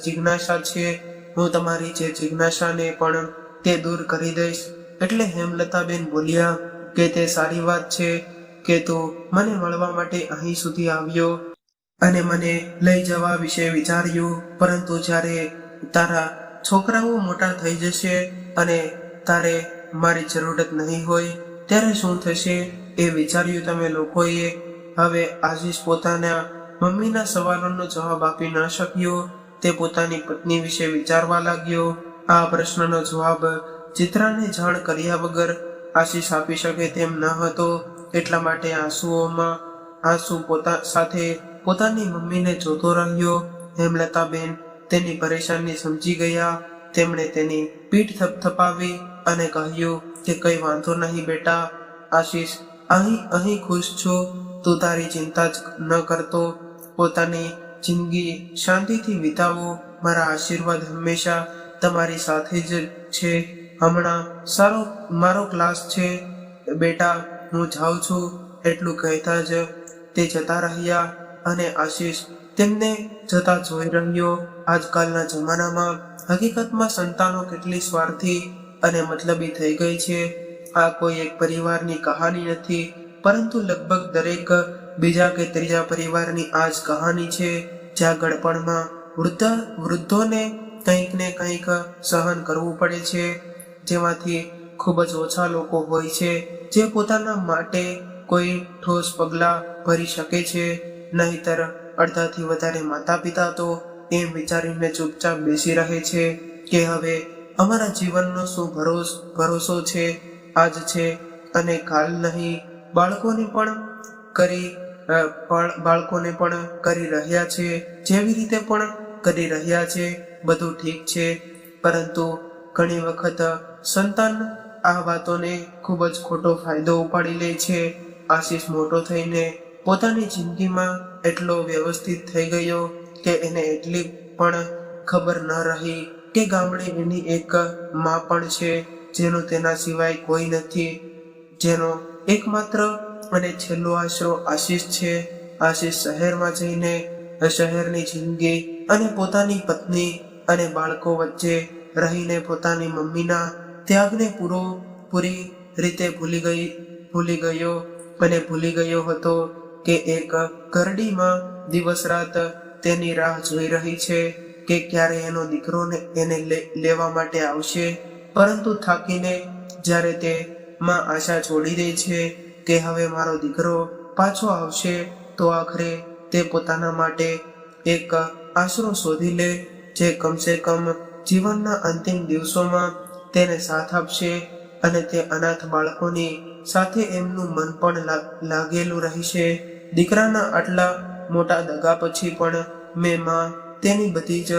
જિજ્ઞાસા છે. હું તમારી જે જિજ્ઞાસાને પણ તે દૂર કરી દઈશ. એટલે હેમલતાબેન બોલ્યા કે તે સારી વાત છે કે તું મને મળવા માટે અહીં સુધી આવ્યો અને મને લઈ જવા વિશે વિચાર્યું. પરંતુ જ્યારે તારા છોકરાઓ મોટા થઈ જશે અને તારે મારી જરૂરત નહીં હોય ત્યારે શું થશે એ વિચાર્યું તમે લોકોએ. હવે આશીષ પોતાના મમ્મીના સવાલોનો જવાબ આપી ન શક્યો. તે પોતાની પત્ની વિશે વિચારવા લાગ્યો. આ પ્રશ્નનો જવાબ ચિત્રાને જાણ કર્યા વગર આશીષ આપી શકે તેમ ન હતો. એટલા માટે આંસુ સાથે પોતાની મમ્મીને જોતો રહ્યો. હેમલતાબેન તેની પરેશાની સમજી ગયા. તેમણે તેની પીઠ થપથપાવી અને કહ્યું કે કઈ વાંધો નહીં બેટા. આશીષ, અહીં ખુશ છું. તું તારી ચિંતા જ ન કરતો. પોતાની જિંદગી શાંતિથી વિતાવો. મારા આશીર્વાદ હંમેશા તમારી સાથે જ છે. હમણાં મારો ક્લાસ છે બેટા, હું જાઉં છું. એટલું કહેતા જ તે જતા રહ્યા અને આશીષ તેમને જતા જોઈ રહ્યો. આજકાલના જમાનામાં હકીકતમાં સંતાનો કેટલી સ્વાર્થી અને મતલબી થઈ ગઈ છે. આ કોઈ એક પરિવારની કહાની નથી, પરંતુ લગભગ દરેક બીજા કે ત્રીજા પરિવારની આ જ કહાની છે, જ્યાં ગળપણમાં વૃદ્ધોને કંઈક ને કંઈક સહન કરવું પડે છે. જેમાંથી ખૂબ જ ઓછા લોકો હોય છે જે પોતાના માટે કોઈ ઠોસ પગલાં ભરી શકે છે. નહીંતર અડધાથી વધારે માતા પિતા તો એમ વિચારીને ચૂપચાપ બેસી રહે છે કે હવે અમારા જીવનનો શું ભરોસો છે, આજ છે અને કાલ નહીં. બાળકોને પણ કરી રહ્યા છે, જેવી રીતે પણ કરી રહ્યા છે. બધું ઠીક છે, પરંતુ ઘણી વખત સંતાન આ વાતોને ખૂબ જ ખોટો ફાયદો ઉપાડી લે છે. આશીષ મોટો થઈને પોતાની જિંદગીમાં એટલો વ્યવસ્થિત થઈ ગયો કે એને એટલી પણ ખબર ન રહી કે ગામડે એની એક માં પણ છે જેનું તેના સિવાય કોઈ નથી, જેનો એકમાત્ર અને છેલ્લો આશરો આશીષ છે. આશીષ શહેરમાં જઈને શહેરની જિંદગી અને પોતાની પત્ની અને બાળકો વચ્ચે રહીને પોતાની મમ્મીના ત્યાગને પૂરી રીતે ભૂલી ગયો હતો કે એક ઘરડીમાં દિવસ રાત તેની રાહ જોઈ રહી છે કે ક્યારે એનો દીકરો એને લેવા માટે આવશે. પરંતુ થાકીને જ્યારે તે માં આશા છોડી દે છે કે હવે મારો દીકરો પાછો આવશે, તો આખરે તે પોતાના માટે એક આશરો શોધી લે જે કમસે કમ જીવનના અંતિમ દિવસોમાં તેને સાથ આપશે અને તે અનાથ બાળકોની સાથે એમનું મન પણ લાગેલું રહેશે. દીકરાના આટલા મોટા દગા પછી પણ માં તેની બધી જ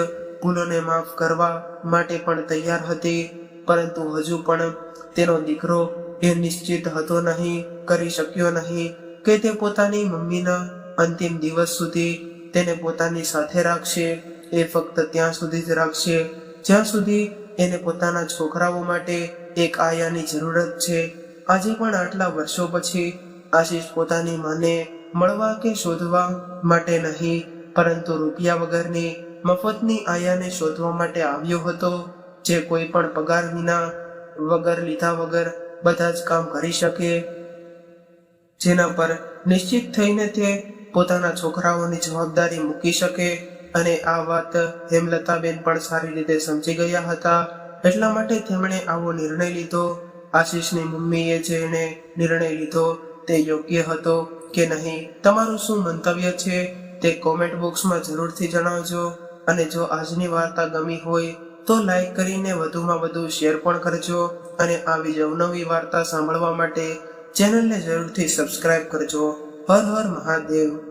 ભૂલોને માફ કરવા માટે પણ તૈયાર હતી. પરંતુ હજુ પણ તેનો દીકરો એ નિશ્ચિત હતો નહીં, કરી શક્યો નહીં કે તે પોતાની મમ્મીના અંતિમ દિવસ સુધી તેને પોતાની સાથે રાખશે. એ ફક્ત ત્યાં સુધી જ રાખશે જ્યાં સુધી એને પોતાના છોકરાઓ માટે એક આયાની જરૂરત છે. આજે પણ આટલા વર્ષો પછી આશીષ પોતાની માને મળવા કે શોધવા માટે નહીં, પરંતુ રૂપિયા વગરની મફતની આયાને શોધવા માટે આવ્યો હતો, જે કોઈ પણ પગાર લીધા વગર બધા જ કામ કરી શકે, જેના પર નિશ્ચિત થઈને તે પોતાના છોકરાઓની જવાબદારી મૂકી શકે અને આ વાત હેમલતાબેન પણ સારી રીતે સમજી ગયા હતા. એટલા માટે તેમણે આવો નિર્ણય લીધો. આશીષની મમ્મીએ જેને નિર્ણય લીધો તે યોગ્ય હતો કે નહીં, તમારું શું મંતવ્ય છે તે કોમેન્ટ બોક્સમાં જરૂરથી જણાવજો. અને જો આજની વાર્તા ગમી હોય તો લાઈક કરીને વધુમાં વધુ શેર પણ કરજો. અને આવી જ અવનવી વાર્તા સાંભળવા માટે ચેનલને જરૂરથી સબસ્ક્રાઇબ કરજો. હર હર મહાદેવ.